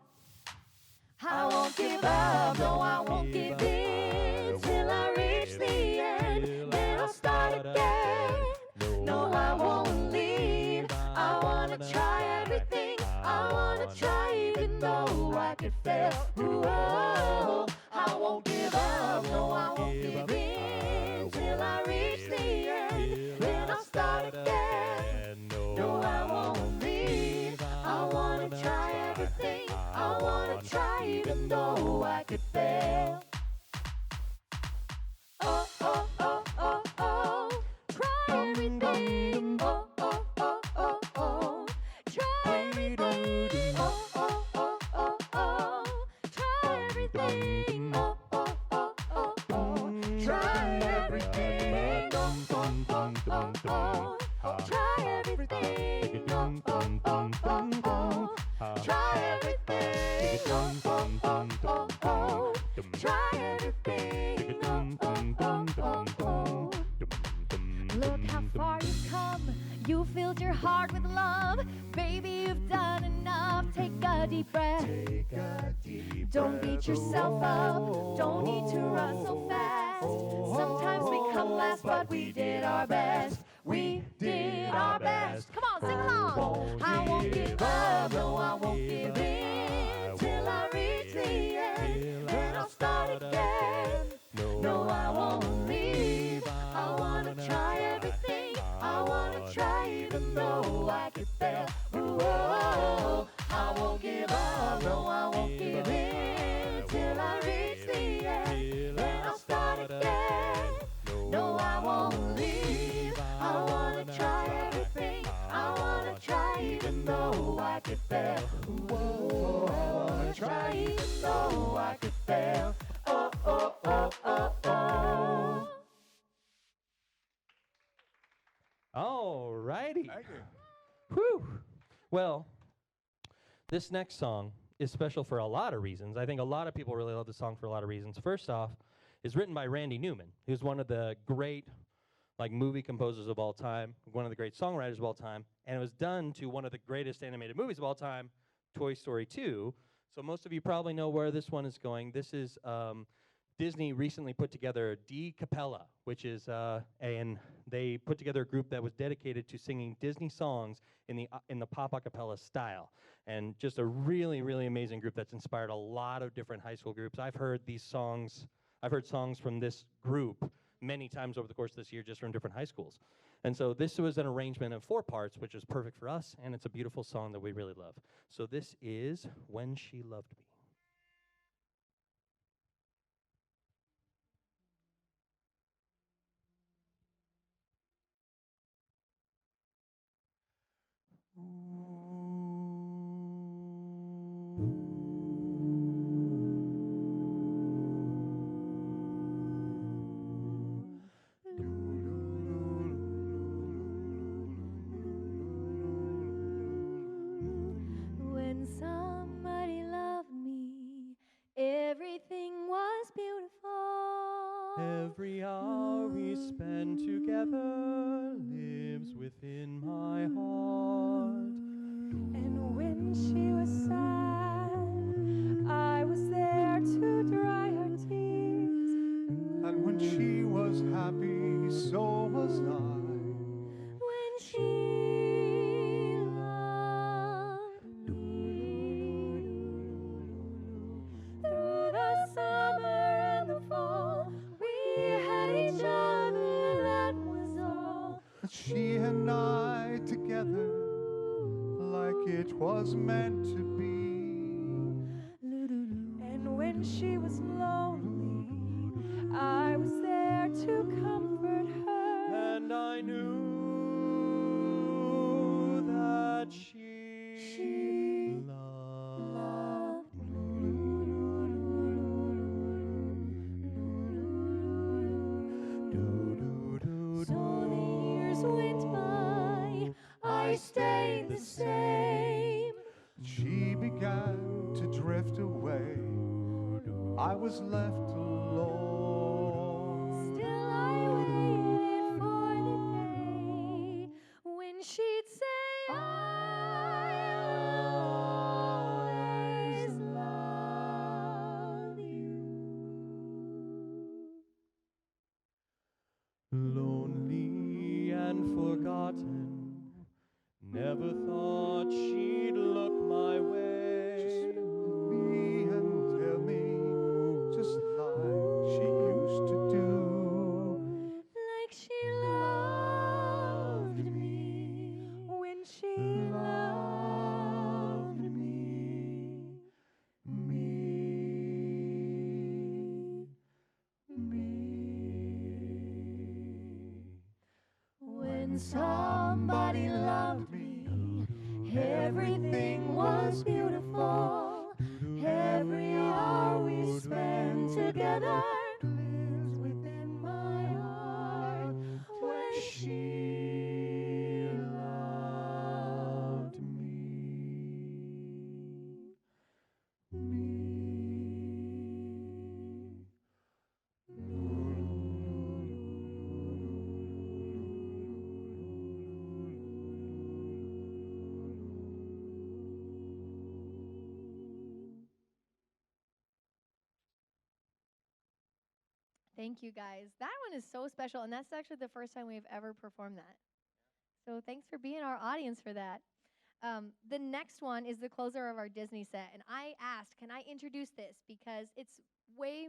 I won't give up, no, I won't give in till I reach the end. Then I'll start again. No, I won't leave. I wanna try everything. I wanna try even though I could fail. Ooh, oh, I won't give up, no, I won't give in till I reach the end. Then I'll start again. No, I won't leave. I wanna try everything. I wanna try even though I could fail. Oh, oh, oh, oh, oh. Try everything. Oh, oh, oh, oh, oh. Try everything. Oh, oh, oh, oh, oh. Try everything. Oh, oh, oh, oh, oh. Try everything. Oh, oh, oh, oh, oh. Try everything. Oh, oh, oh, oh, oh. Try everything. Oh, oh, oh, oh, oh. Try everything. Oh, oh, oh, oh, oh. Look how far you've come. You filled your heart with love. Baby, you've done enough. Take a deep breath. Don't beat yourself up. Don't need to run so fast. Sometimes we come last, but we did our best. We did our best. Come on, sing along. I won't give up. No, I won't give in till I reach the end. Then I'll start again. No, I won't leave. I wanna try everything. I wanna try even though I could fail. Ooh, oh, I won't give up. No, I won't give in till I reach the end. Then I'll start again. No, I won't leave. I wanna try everything. I wanna try even though I could fail. Ooh, oh, I wanna try even though I could fail. Oh, oh, oh, oh, oh. All righty. Thank you. Whew. Well, this next song is special for a lot of reasons. I think a lot of people really love this song for a lot of reasons. First off, it's written by Randy Newman, who's one of the great movie composers of all time, one of the great songwriters of all time, and it was done to one of the greatest animated movies of all time, Toy Story 2. So most of you probably know where this one is going. This is Disney recently put together D Cappella, which is and they put together a group that was dedicated to singing Disney songs in the pop a cappella style, and just a really, really amazing group that's inspired a lot of different high school groups. I've heard songs from this group many times over the course of this year, just from different high schools. And so this was an arrangement of 4 parts, which is perfect for us, and it's a beautiful song that we really love. So this is When She Loved Me. When somebody loved me, everything was beautiful. Every hour we spend together lives within my heart. And when she was sad, I was there to dry her tears. And when she was happy, so was I. When she loved me. Through the summer and the fall, we had each other, that was all. She and I together, like like it was meant to be. And when she was lonely, I was there to comfort her. And I knew that she loved So the years went by, I stayed the same. She began to drift away. I was left alone. Still I waited for the day when she'd say, I'll always love you. lonely and forgotten. Never thought she'd look my way. Just look me and tell me, just like she used to do. Like she loved me When she loved me. when somebody loved me. Everything was beautiful. Every hour we spent together lives within my heart. When she loved Thank you guys. That one is so special, and that's actually the first time we've ever performed that. So thanks for being our audience for that. The next one is the closer of our Disney set, and I asked, can I introduce this because it's way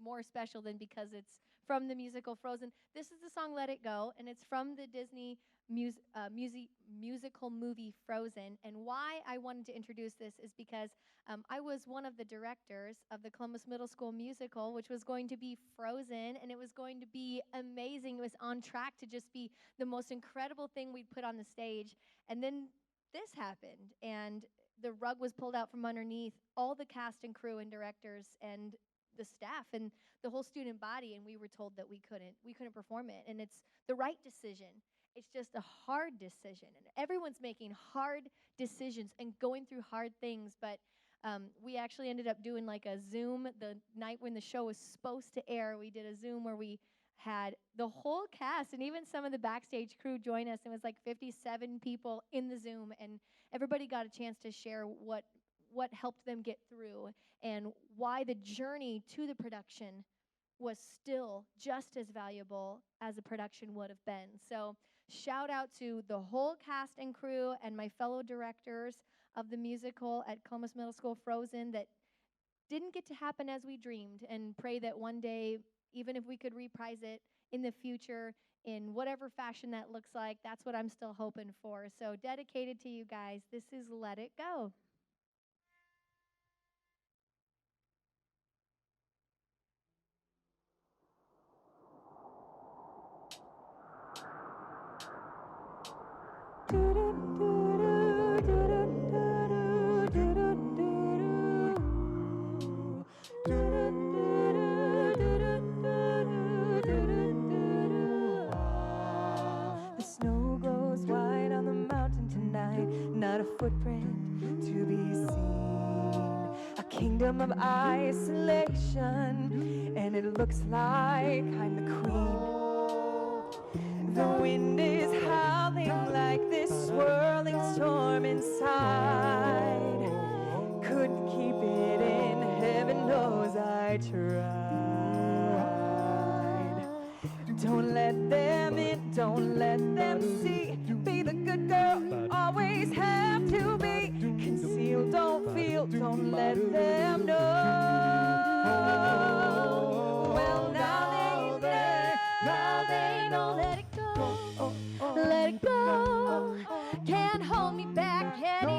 more special than because it's from the musical Frozen. This is the song "Let It Go," and it's from the Disney musical movie Frozen. And why I wanted to introduce this is because I was one of the directors of the Columbus Middle School musical, which was going to be Frozen, and it was going to be amazing. It was on track to just be the most incredible thing we'd put on the stage. And then this happened, and the rug was pulled out from underneath all the cast and crew and directors and the staff and the whole student body, and we were told that we couldn't perform it. And it's the right decision. It's just a hard decision, and everyone's making hard decisions and going through hard things, but we actually ended up doing like a Zoom the night when the show was supposed to air. We did a Zoom where we had the whole cast and even some of the backstage crew join us. It was like 57 people in the Zoom, and everybody got a chance to share what helped them get through and why the journey to the production was still just as valuable as a production would have been. So shout out to the whole cast and crew and my fellow directors of the musical at Columbus Middle School Frozen that didn't get to happen as we dreamed, and pray that one day, even if we could reprise it in the future in whatever fashion that looks like, that's what I'm still hoping for. So dedicated to you guys. This is Let It Go. The snow glows white on the mountain tonight, not a footprint to be seen. A kingdom of isolation, and it looks like I'm the queen. The wind is howling like this swirling storm inside. Couldn't keep it in, heaven knows I tried. Don't let them in, don't let them see. Be the good girl you always have to be. Conceal, don't feel, don't let them know. Well, now they know. Let it go, can't hold me back anymore.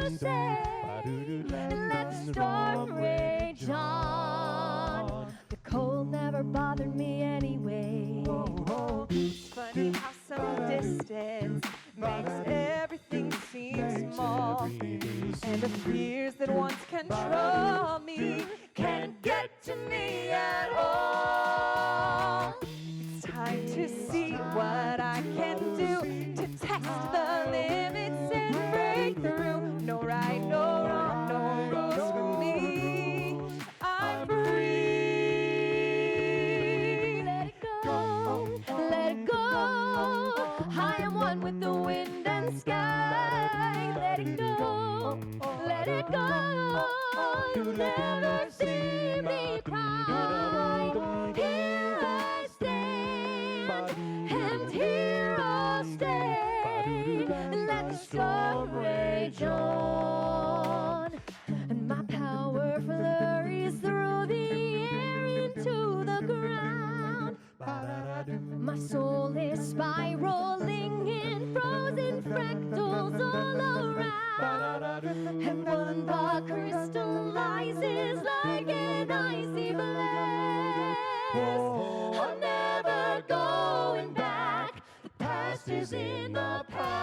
to say, let the storm rage on. The cold never bothered me anyway. It's funny how some distance makes everything seem small. And the fears that once control me can't get to me at all. It's time to see what I can do to test the limits and break through. No right, no wrong, no rules for me. I'm free. Let it go, let it go. I am one with the wind and sky. Let it go, let it go. You'll never see me cry. Here I stand, and here I'll stay. Let the storm rage on, and my power flurries through the air into the ground. My soul is spiraling in frozen fractals all around, and one thought crystallizes like an icy blast. I'm never going back. The past is in the past.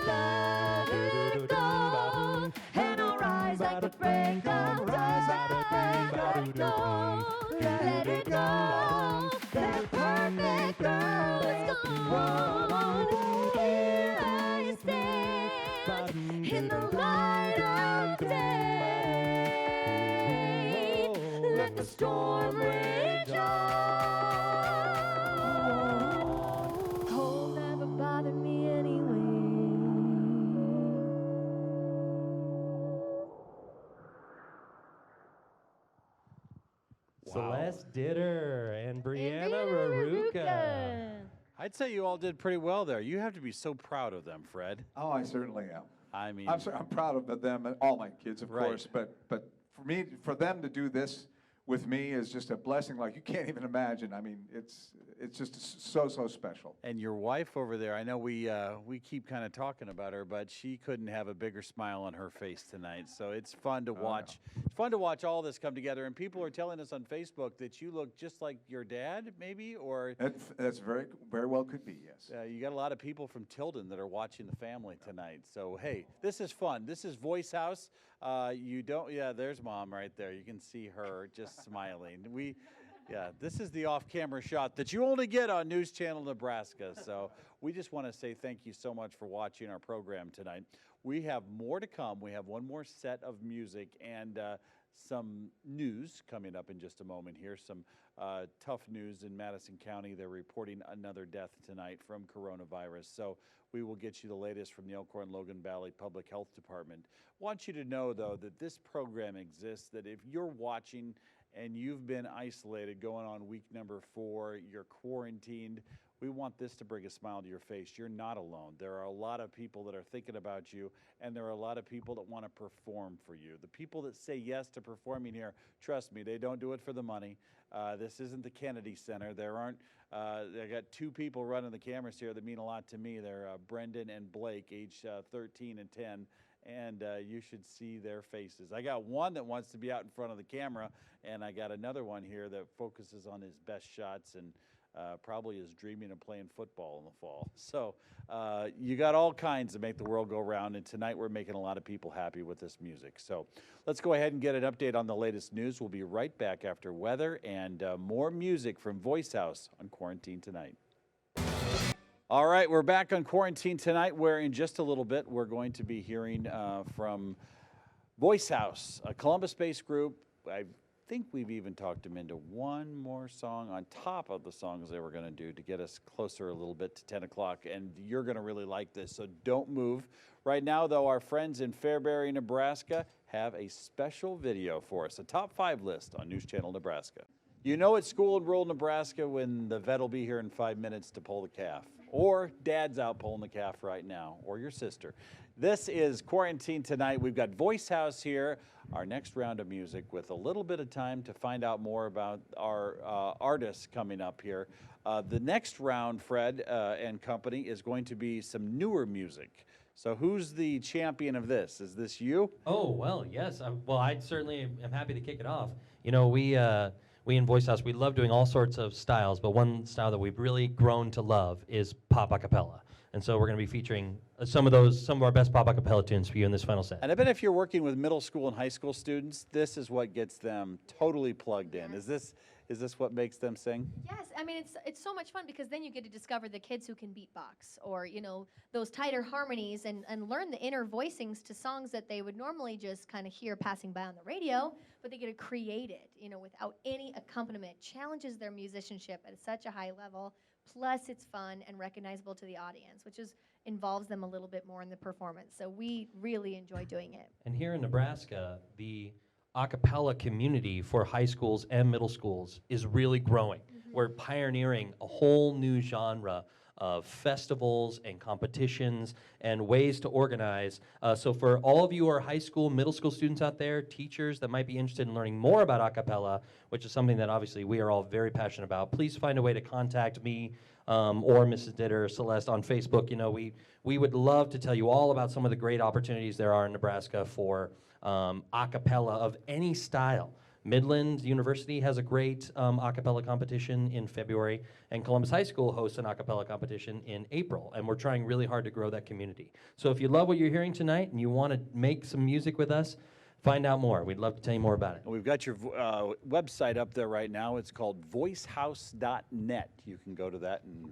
Let it go, and I'll rise like the break of dawn. Let it go, let it go. That perfect girl is gone. Here I stand in the light of day. Let the storm rage on. Cold never bothered me anyway. Celeste Ditter and Brianna Brianna Raruka. I'd say you all did pretty well there. You have to be so proud of them, Fred. Oh, I certainly am. I mean, I'm proud of them and all my kids, of Right. course. But for them to do this with me is just a blessing like you can't even imagine. I mean, it's just so special. and your wife over there, I know we keep kind of talking about her, but she couldn't have a bigger smile on her face tonight. So it's fun to watch. It's fun to watch all this come together. And people are telling us on Facebook that you look just like your dad, maybe, or That's very well could be, yes. you got a lot of people from Tilden that are watching the family tonight. So hey, this is fun. This is Voice House. There's Mom right there. You can see her just smiling. This is the off-camera shot that you only get on News Channel Nebraska. So we just want to say thank you so much for watching our program tonight. We have more to come. We have one more set of music and some news coming up in just a moment here. Some tough news in Madison County. They're reporting another death tonight from coronavirus. So we will get you the latest from the Elkhorn-Logan Valley Public Health Department. Want you to know, though, that this program exists, that if you're watching and you've been isolated going on week number 4, you're quarantined, we want this to bring a smile to your face. You're not alone. There are a lot of people that are thinking about you, and there are a lot of people that want to perform for you. The people that say yes to performing here, trust me, they don't do it for the money. This isn't the Kennedy Center. There aren't, I got 2 people running the cameras here that mean a lot to me. They're Brendan and Blake, age 13 and 10. And you should see their faces. I got one that wants to be out in front of the camera, and I got another one here that focuses on his best shots and probably is dreaming of playing football in the fall. So you got all kinds to make the world go round, and tonight we're making a lot of people happy with this music. So let's go ahead and get an update on the latest news. We'll be right back after weather and more music from Voice House on Quarantine Tonight. All right, we're back on Quarantine Tonight, where in just a little bit we're going to be hearing from Voice House, a Columbus-based group. I think we've even talked them into one more song on top of the songs they were going to do to get us closer a little bit to 10 o'clock, and you're going to really like this, so don't move. Right now, though, our friends in Fairbury, Nebraska have a special video for us, a top 5 list on News Channel Nebraska. You know it's school in rural Nebraska when the vet will be here in 5 minutes to pull the calf. Or dad's out pulling the calf right now, or your sister. This is Quarantine Tonight. We've got Voice House here, our next round of music with a little bit of time to find out more about our artists coming up here. The next round, Fred and company, is going to be some newer music. So who's the champion of this? Is this you? Oh, well, yes. Well, I certainly am happy to kick it off. You know, we in Voice House, we love doing all sorts of styles, but one style that we've really grown to love is pop a cappella. And so we're going to be featuring some of our best pop a cappella tunes for you in this final set. And I bet if you're working with middle school and high school students, this is what gets them totally plugged in. Is this what makes them sing? Yes, I mean it's so much fun because then you get to discover the kids who can beatbox or those tighter harmonies and learn the inner voicings to songs that they would normally just kind of hear passing by on the radio, but they get to create it, without any accompaniment. Challenges their musicianship at such a high level. Plus it's fun and recognizable to the audience, which involves them a little bit more in the performance. So we really enjoy doing it. And here in Nebraska, the a cappella community for high schools and middle schools is really growing. We're pioneering a whole new genre of festivals and competitions and ways to organize. So for all of you who are high school, middle school students out there, teachers that might be interested in learning more about a cappella, which is something that obviously we are all very passionate about, please find a way to contact me or Mrs. Ditter or Celeste on Facebook. We would love to tell you all about some of the great opportunities there are in Nebraska for a cappella of any style. Midland University has a great a cappella competition in February, and Columbus High School hosts an a cappella competition in April, and we're trying really hard to grow that community. So if you love what you're hearing tonight and you want to make some music with us, find out more. We'd love to tell you more about it. We've got your website up there right now. It's called voicehouse.net. You can go to that, and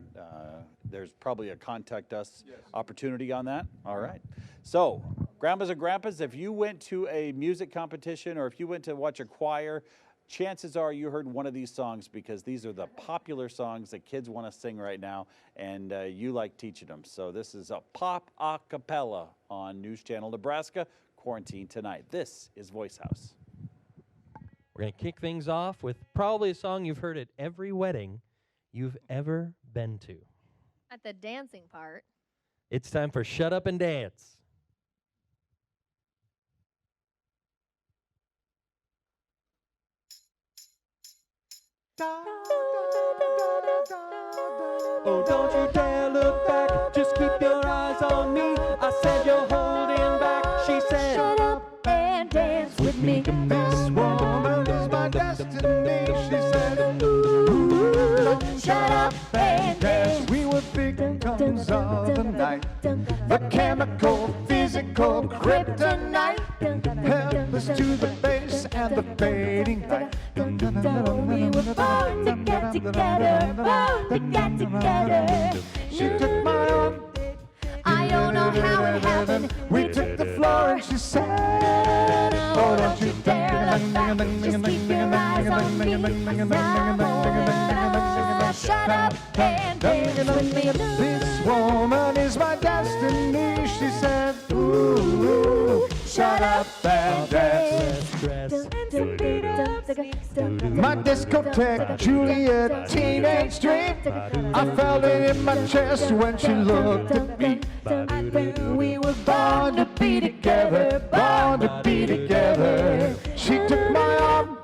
there's probably a contact us opportunity on that. All right. So, grandmas and grandpas, if you went to a music competition or if you went to watch a choir, chances are you heard one of these songs because these are the popular songs that kids want to sing right now, and you like teaching them. So this is a pop a cappella on News Channel Nebraska. Quarantine tonight. This is Voice House. We're going to kick things off with probably a song you've heard at every wedding you've ever been to. At the dancing part. It's time for Shut Up and Dance. Oh, don't you dare look back, just keep your eyes on me. I said you're holding back, she said Shut up and dance with me. This woman is my destiny, she said. Ooh, shut up and dance. We were victims of the night, the chemical, physical kryptonite, helpless to the base and the fading light. We were born to get together, born to get together. She took my arm, I don't know how it happened. we took the floor and she said, Oh, don't you dare look back, just keep your eyes on me. Now, shut up and dance with me. This woman is my destiny, she said. Ooh, shut up and dance. My discotheque, Juliet, teenage dream. I felt it in my chest when she looked at me. We were born to be together, born to be together. She took my arm,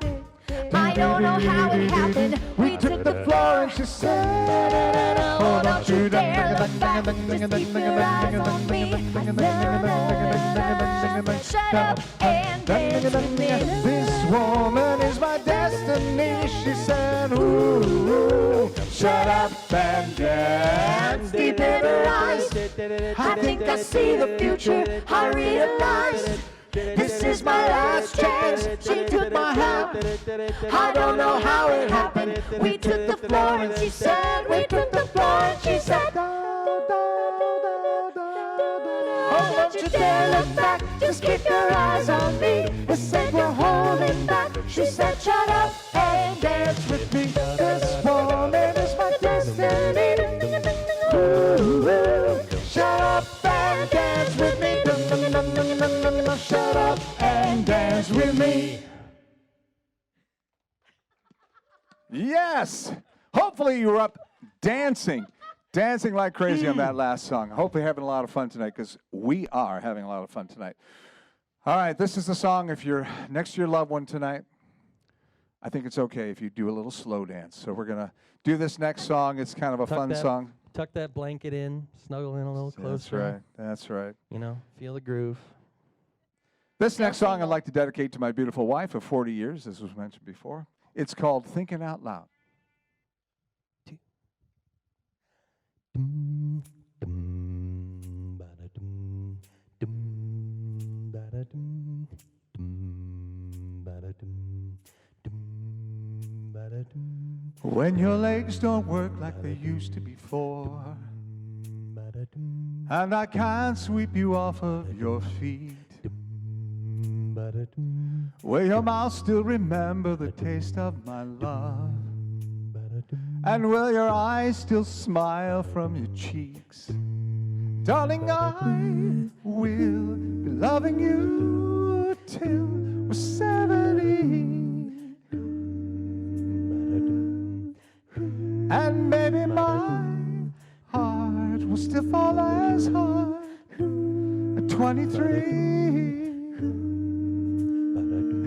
I don't know how it happened. we took the floor and she said, Oh, don't you dare look back, just keep your eyes on me. Shut up and dance with me. This woman is my destiny, she said. Ooh, shut up and dance. Deep in her eyes, I think I see the future. I realize this is my last chance. She took my hand, I don't know how it happened. We took the floor and she said, we took the floor and she said, Oh, don't you dare look back, just keep your eyes on me. I said we're holding back. She said, shut up and dance with me. This woman is my destiny. Ooh, shut up and dance with me. Shut up and dance with me. Yes. Hopefully you were up dancing like crazy on that last song. Hopefully having a lot of fun tonight, because we are having a lot of fun tonight. All right, this is the song if you're next to your loved one tonight. I think it's okay if you do a little slow dance. So we're going to do this next song. It's kind of a fun song. Tuck that blanket in, snuggle in a little closer. That's right. That's right. You know, feel the groove. This next song I'd like to dedicate to my beautiful wife of 40 years, as was mentioned before. It's called Thinking Out Loud. When your legs don't work like they used to before, and I can't sweep you off of your feet, will your mouth still remember the taste of my love? And will your eyes still smile from your cheeks? Darling, I will be loving you till we're 70. And maybe my heart will still fall as hard at 23.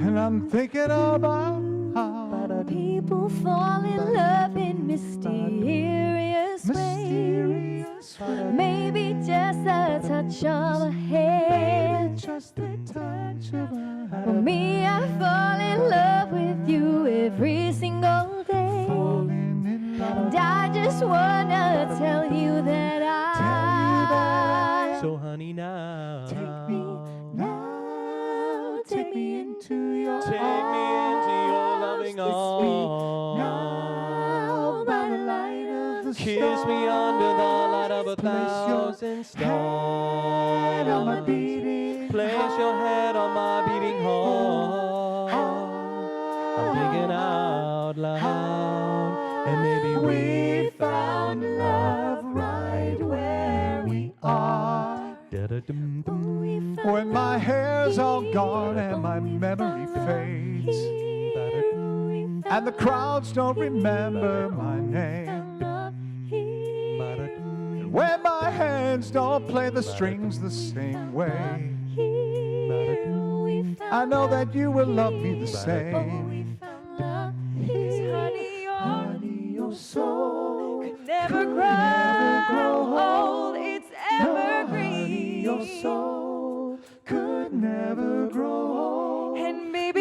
And I'm thinking about how people fall in love in mysterious ways. Maybe just a touch of a hand. just the touch of a hand. For me, I fall in love with you every single day. And I just wanna tell you that So honey, now Take me now, take me into your take me into your loving arms. now by the light of the Kiss me under the light of a Place your thousand head on my stars. beating Place your head on my beating heart. I'm thinking out loud, and maybe we found love right where we are. Da-da-dum-dum. When my hair's all gone and my memory fades, and the crowds don't remember my name, and when my hands don't play the strings the same way, I know that you will love me the same. Honey, Your soul could never grow old. It's evergreen. Your soul could never grow old. And baby,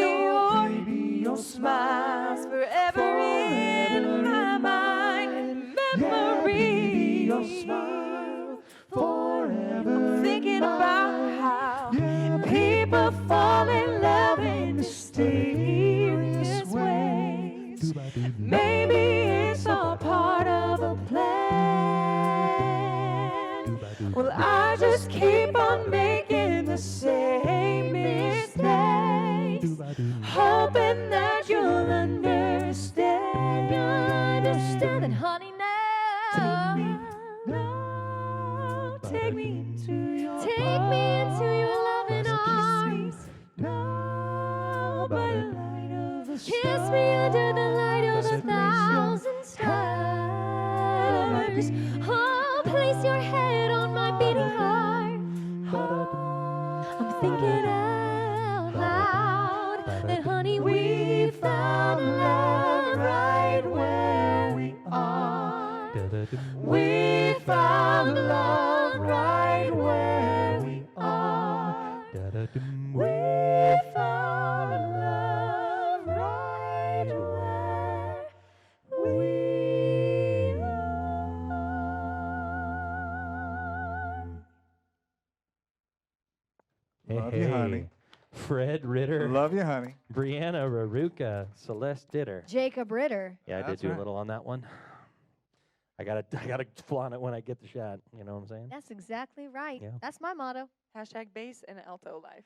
your smile's forever in my mind and memory. Your smile forever. I'm thinking about how people fall in love in mysterious ways. Maybe it's all part of a plan. Well, I just keep on making the same mistakes, hoping that you'll understand. understand that, honey, Now, take me into your take me into your loving arms. now by the light of the Kiss me under the light of a thousand stars. Oh, place your head on my beating heart. I'm thinking out loud that, honey, we found love right where we are. We found love right where we are. We found love right where we are. Love you, honey. Fred Ritter, Love you, honey. Brianna Raruka, Celeste Ditter. Jacob Ritter. Yeah, I did That's do right. a little on that one. I gotta flaunt it when I get the shot. You know what I'm saying? That's exactly right. Yeah. That's my motto. Hashtag bass and alto life.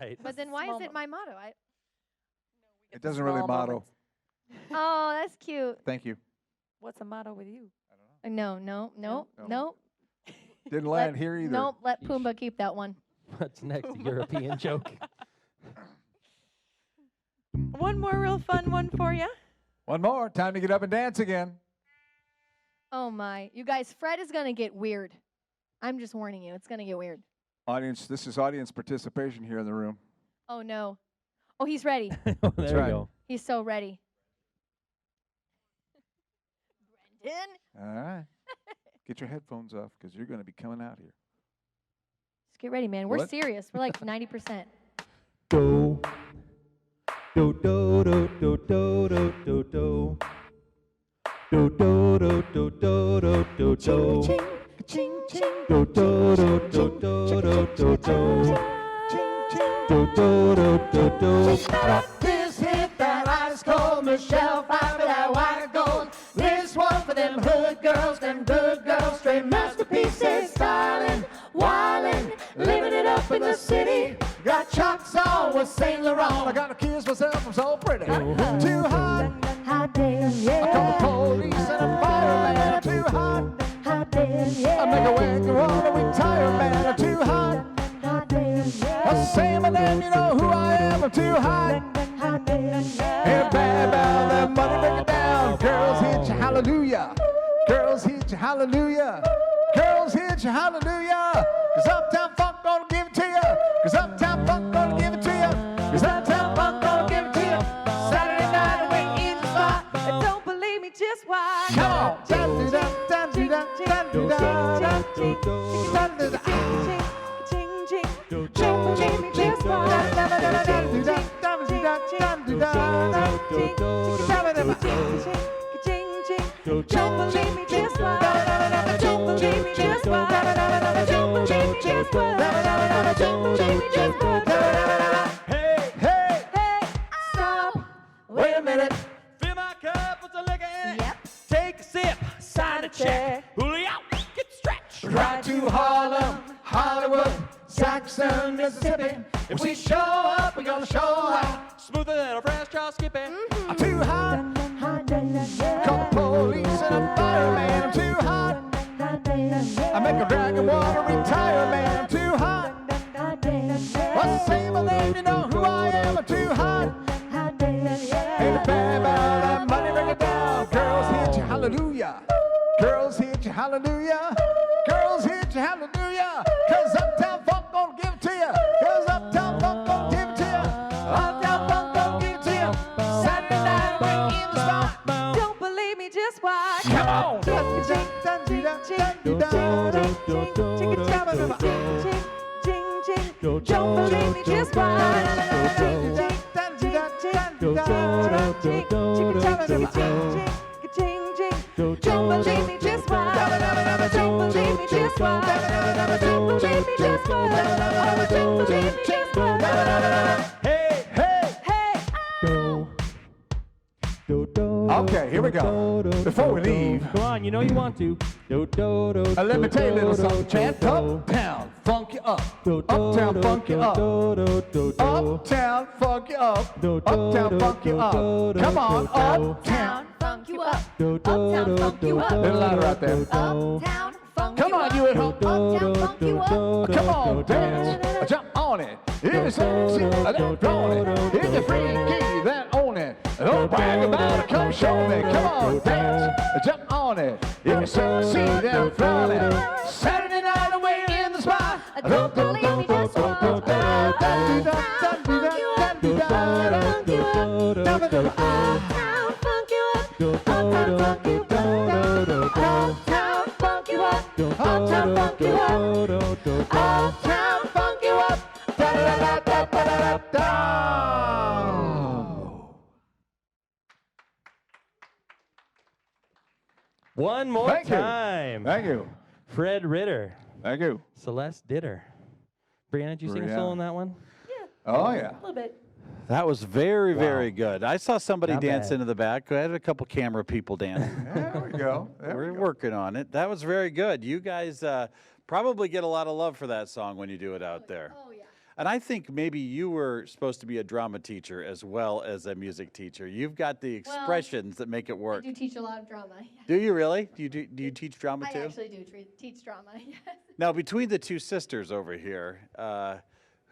Right. But then why Small is it my motto? I, It doesn't really motto. oh, that's cute. Thank you. What's a motto with you? No, no, no, No. no. Didn't land here either. Nope, let Pumbaa keep that one. What's next? A European joke. One more real fun one for you. One more. Time to get up and dance again. Oh my. You guys, Fred is going to get weird. I'm just warning you. It's going to get weird. Audience, this is audience participation here in the room. Oh no. Oh, he's ready. There That's we right. go. He's so ready. Brendan. All right. Get your headphones off because you're going to be coming out here. Just get ready, man. We're What? serious. We're like 90%. Do do do do do do do do do do do do do do do do do Ching, ching, ching. do do do do do do do do This hit that ice cold Michelle five that white and gold. This one for them hood girls, them good girls, straight masterpieces, styling, wildin', living it up in the city. Got Chuck's on with Saint Laurent. I got to kiss myself, I'm so pretty. Too hot. Hot damn, yeah. I call the police and a fireman. I'm too hot. Hot damn, yeah. I make a wake and wanna retire, man. I'm too hot. Hot damn, yeah. I say my name, you know who I am. I'm too hot. Hot damn, yeah. Hey, bad about that money, break it down. Girls hit you, hallelujah. Girls hit you, hallelujah. Girls hit you, hallelujah. Cause Uptown Funk gonna give it to you. Cause Uptown Funk gonna give it to you. Cause Uptown Funk gonna give it to you. Saturday night we're in the spot. And don't believe me, just watch. Come on. Da-do-da, da-do-da, da-do-da, da-do-da, da-do-da. Don't believe me, just watch. Da-da-da-da-da-da-da-da, da-da-da-da-da-da-da. Don't believe me, just watch. Don't believe me, just watch. Don't believe me, just watch. Don't believe me, just watch. Hey, Hey, Hey, stop. wait a minute. fill my cup with the liquor in it. Yep. Take a sip, sign a check. Julio, get stretched. Right to Harlem, Hollywood, Saxon, Mississippi. If we show up, we're gonna show out. Smoother than a fresh jaw skipping. I'm too hot. Hot damn, yeah. Call the police and a fireman. I'm too hot. Hot damn, yeah. I make a dragon water retire, man. I'm too hot. Hot damn, yeah. What's the same name? You know who I am. I'm too hot. Hot damn, yeah. Ain't a bad about that money, bring it down. Girls hit you, hallelujah. Girls hit you, hallelujah. Girls hit you, hallelujah. Cause Uptown Funk gonna give it to you. Cause Uptown Funk gonna give it to you. Uptown Funk gonna give it to you. Saturday night we're in the spot. Don't believe me, just watch. Come on. Don't believe me, just watch. Don't believe me, just watch. Don't believe me, just watch. Don't believe me, just watch. Don't believe me, just watch. Hey, hey. Hey, Okay, here we go. Before we leave, Come on, you know you want to. let me tell you a little something, chant. Uptown, funk you up. Uptown, funk you up. Uptown, funk you up. Uptown, funk you up. Come on, uptown. Funk you up. Uptown funk you up. Little louder out there. Uptown funk Come you on, up. you at home. Uptown funk you up. Come on, dance. Jump on it. If you're sexy, then on it. If you're freaky, then own it. Don't brag about it, come show me. Come on, dance. Jump on it. If you're sexy, then flaunt it. Saturday night away in the spot. Don't believe me, just watch. Uptown funk you up. Uptown funk you up. Uptown funk you up. Uptown funk you up. Uptown funk you up. Uptown funk you up. Uptown funk you up. Da-da-da-da-da-da-da. One more Thank you. time. Thank you. Fred Ritter, Thank you. Celeste Ditter. Brianna, did you sing a solo on that one? Oh, yeah. a little bit. That was very, very good. I saw somebody Not dance bad. into the back. I had a couple camera people dancing. There we go. There We're we go. working on it. That was very good. You guys probably get a lot of love for that song when you do it out there. Oh, yeah. And I think maybe you were supposed to be a drama teacher as well as a music teacher. You've got the expressions that make it I work. do teach a lot of drama. Yes. Do you really? Do you teach drama I too? actually do teach drama. Yes. Now, between the two sisters over here,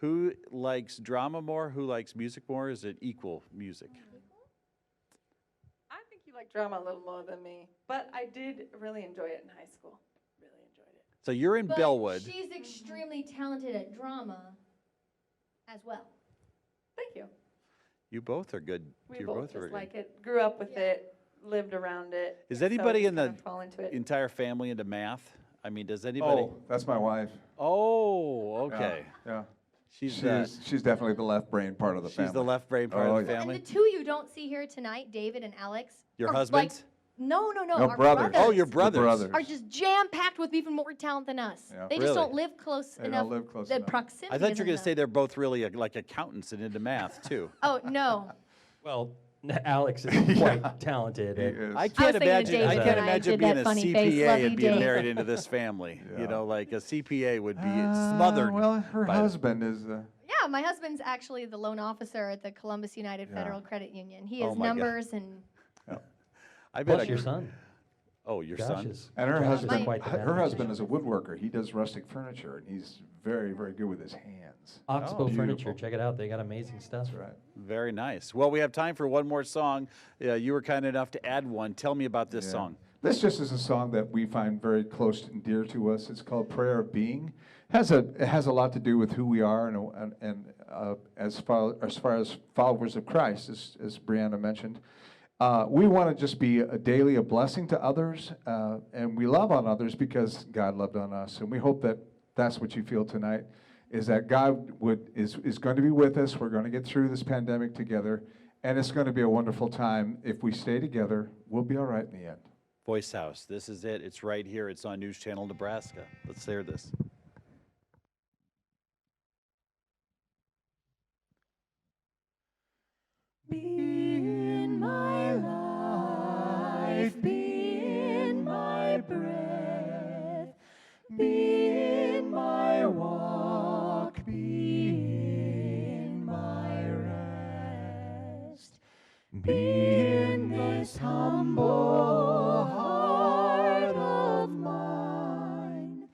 who likes drama more? Who likes music more? Is it equal music? I think you like drama a little more than me, but I did really enjoy it in high school. Really enjoyed it. So you're in But Bellwood. she's extremely talented at drama as well. Thank you. You both are good. We You're both both just very like good. it. Grew up with it. Lived around it. Is so anybody just in the kinda fall into it. entire family into math? I mean, does anybody? Oh, that's my wife. Oh, Yeah, okay. Yeah. She's She's definitely the left brain part of the family. she's the left brain part Oh, of the yeah. And family. the two you don't see here tonight, David and Alex. Your are husbands? No, No, our brothers. Oh, your The brothers. brothers. are just jam packed with even more talent than us. Yeah. They just Really? don't live close They don't enough. live close the enough. proximity. I thought you were isn't going to say enough. they're both really like accountants and into math too. Oh no. Well, Alex is quite talented. He at- is. I can't thinking of imagine. David I when can't I imagine did being that a funny face. CPA Love you, and being Dave. married into this family. Yeah. You know, like a CPA would be smothered. Well, her by- husband is. Yeah, my husband's actually the loan officer at the Columbus United Yeah. Federal Credit Union. He Oh has my God. numbers and I bet. Plus your son. Oh, your Josh son. is. And her Josh is husband, quite the her mathematician. husband is a woodworker. He does rustic furniture, and he's very, very good with his hands. Oxbow Furniture. Beautiful. Check it out. They got amazing stuff. That's right. Very nice. Well, we have time for one more song. You were kind enough to add one. Tell me about this Yeah. song. This just is a song that we find very close and dear to us. It's called "Prayer of Being." It has a lot to do with who we are, and as far as followers of Christ, as Brianna mentioned. We want to just be a blessing to others, and we love on others because God loved on us. And we hope that that's what you feel tonight, is that God is going to be with us. We're going to get through this pandemic together, and it's going to be a wonderful time. If we stay together, we'll be all right in the end. Voice House. This is it. It's right here. It's on News Channel Nebraska. Let's hear this. Be in my life, be in my breath, be in my walk, be in my rest, be in this humble heart of mine,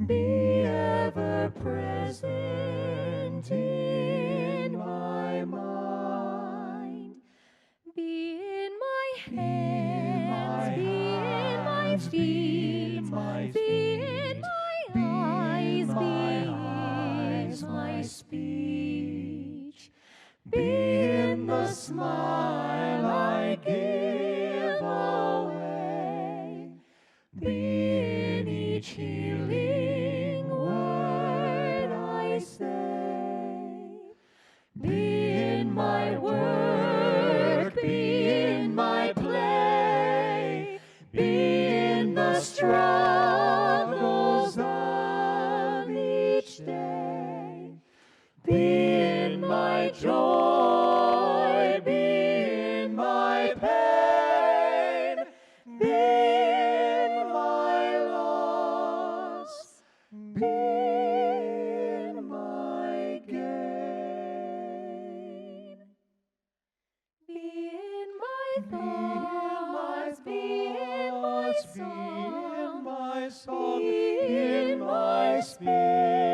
be ever present in my mind. Be in my hands, be in my feet, be in my eyes, my speech. Be in the smile I give away. Be in each healing word I say. Be in my work, be in my play, be in the struggles of each day. Be in my joy, be in my pain, be in my loss, be in my gain. Be in my thoughts, be in my song, be in my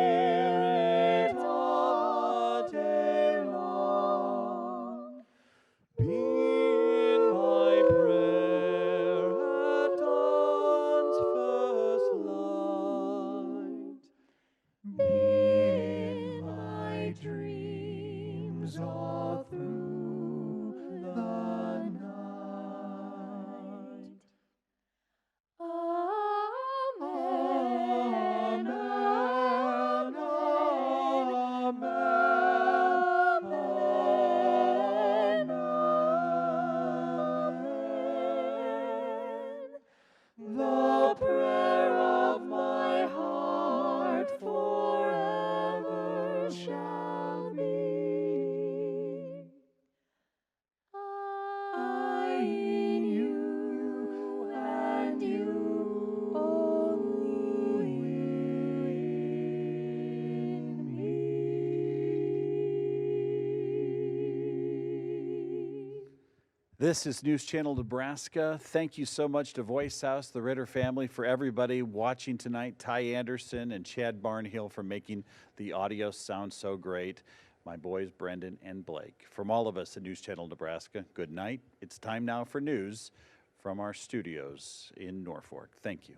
spirit all day long. Be in my prayer at dawn's first light. Be in my dreams all through the night. Amen. Amen. Amen. The prayer of my heart forever shall be. I in you and you only in me. This is News Channel Nebraska. Thank you so much to Voice House, the Ritter family, for everybody watching tonight. Ty Anderson and Chad Barnhill for making the audio sound so great. My boys, Brendan and Blake. From all of us at News Channel Nebraska, good night. It's time now for news from our studios in Norfolk. Thank you.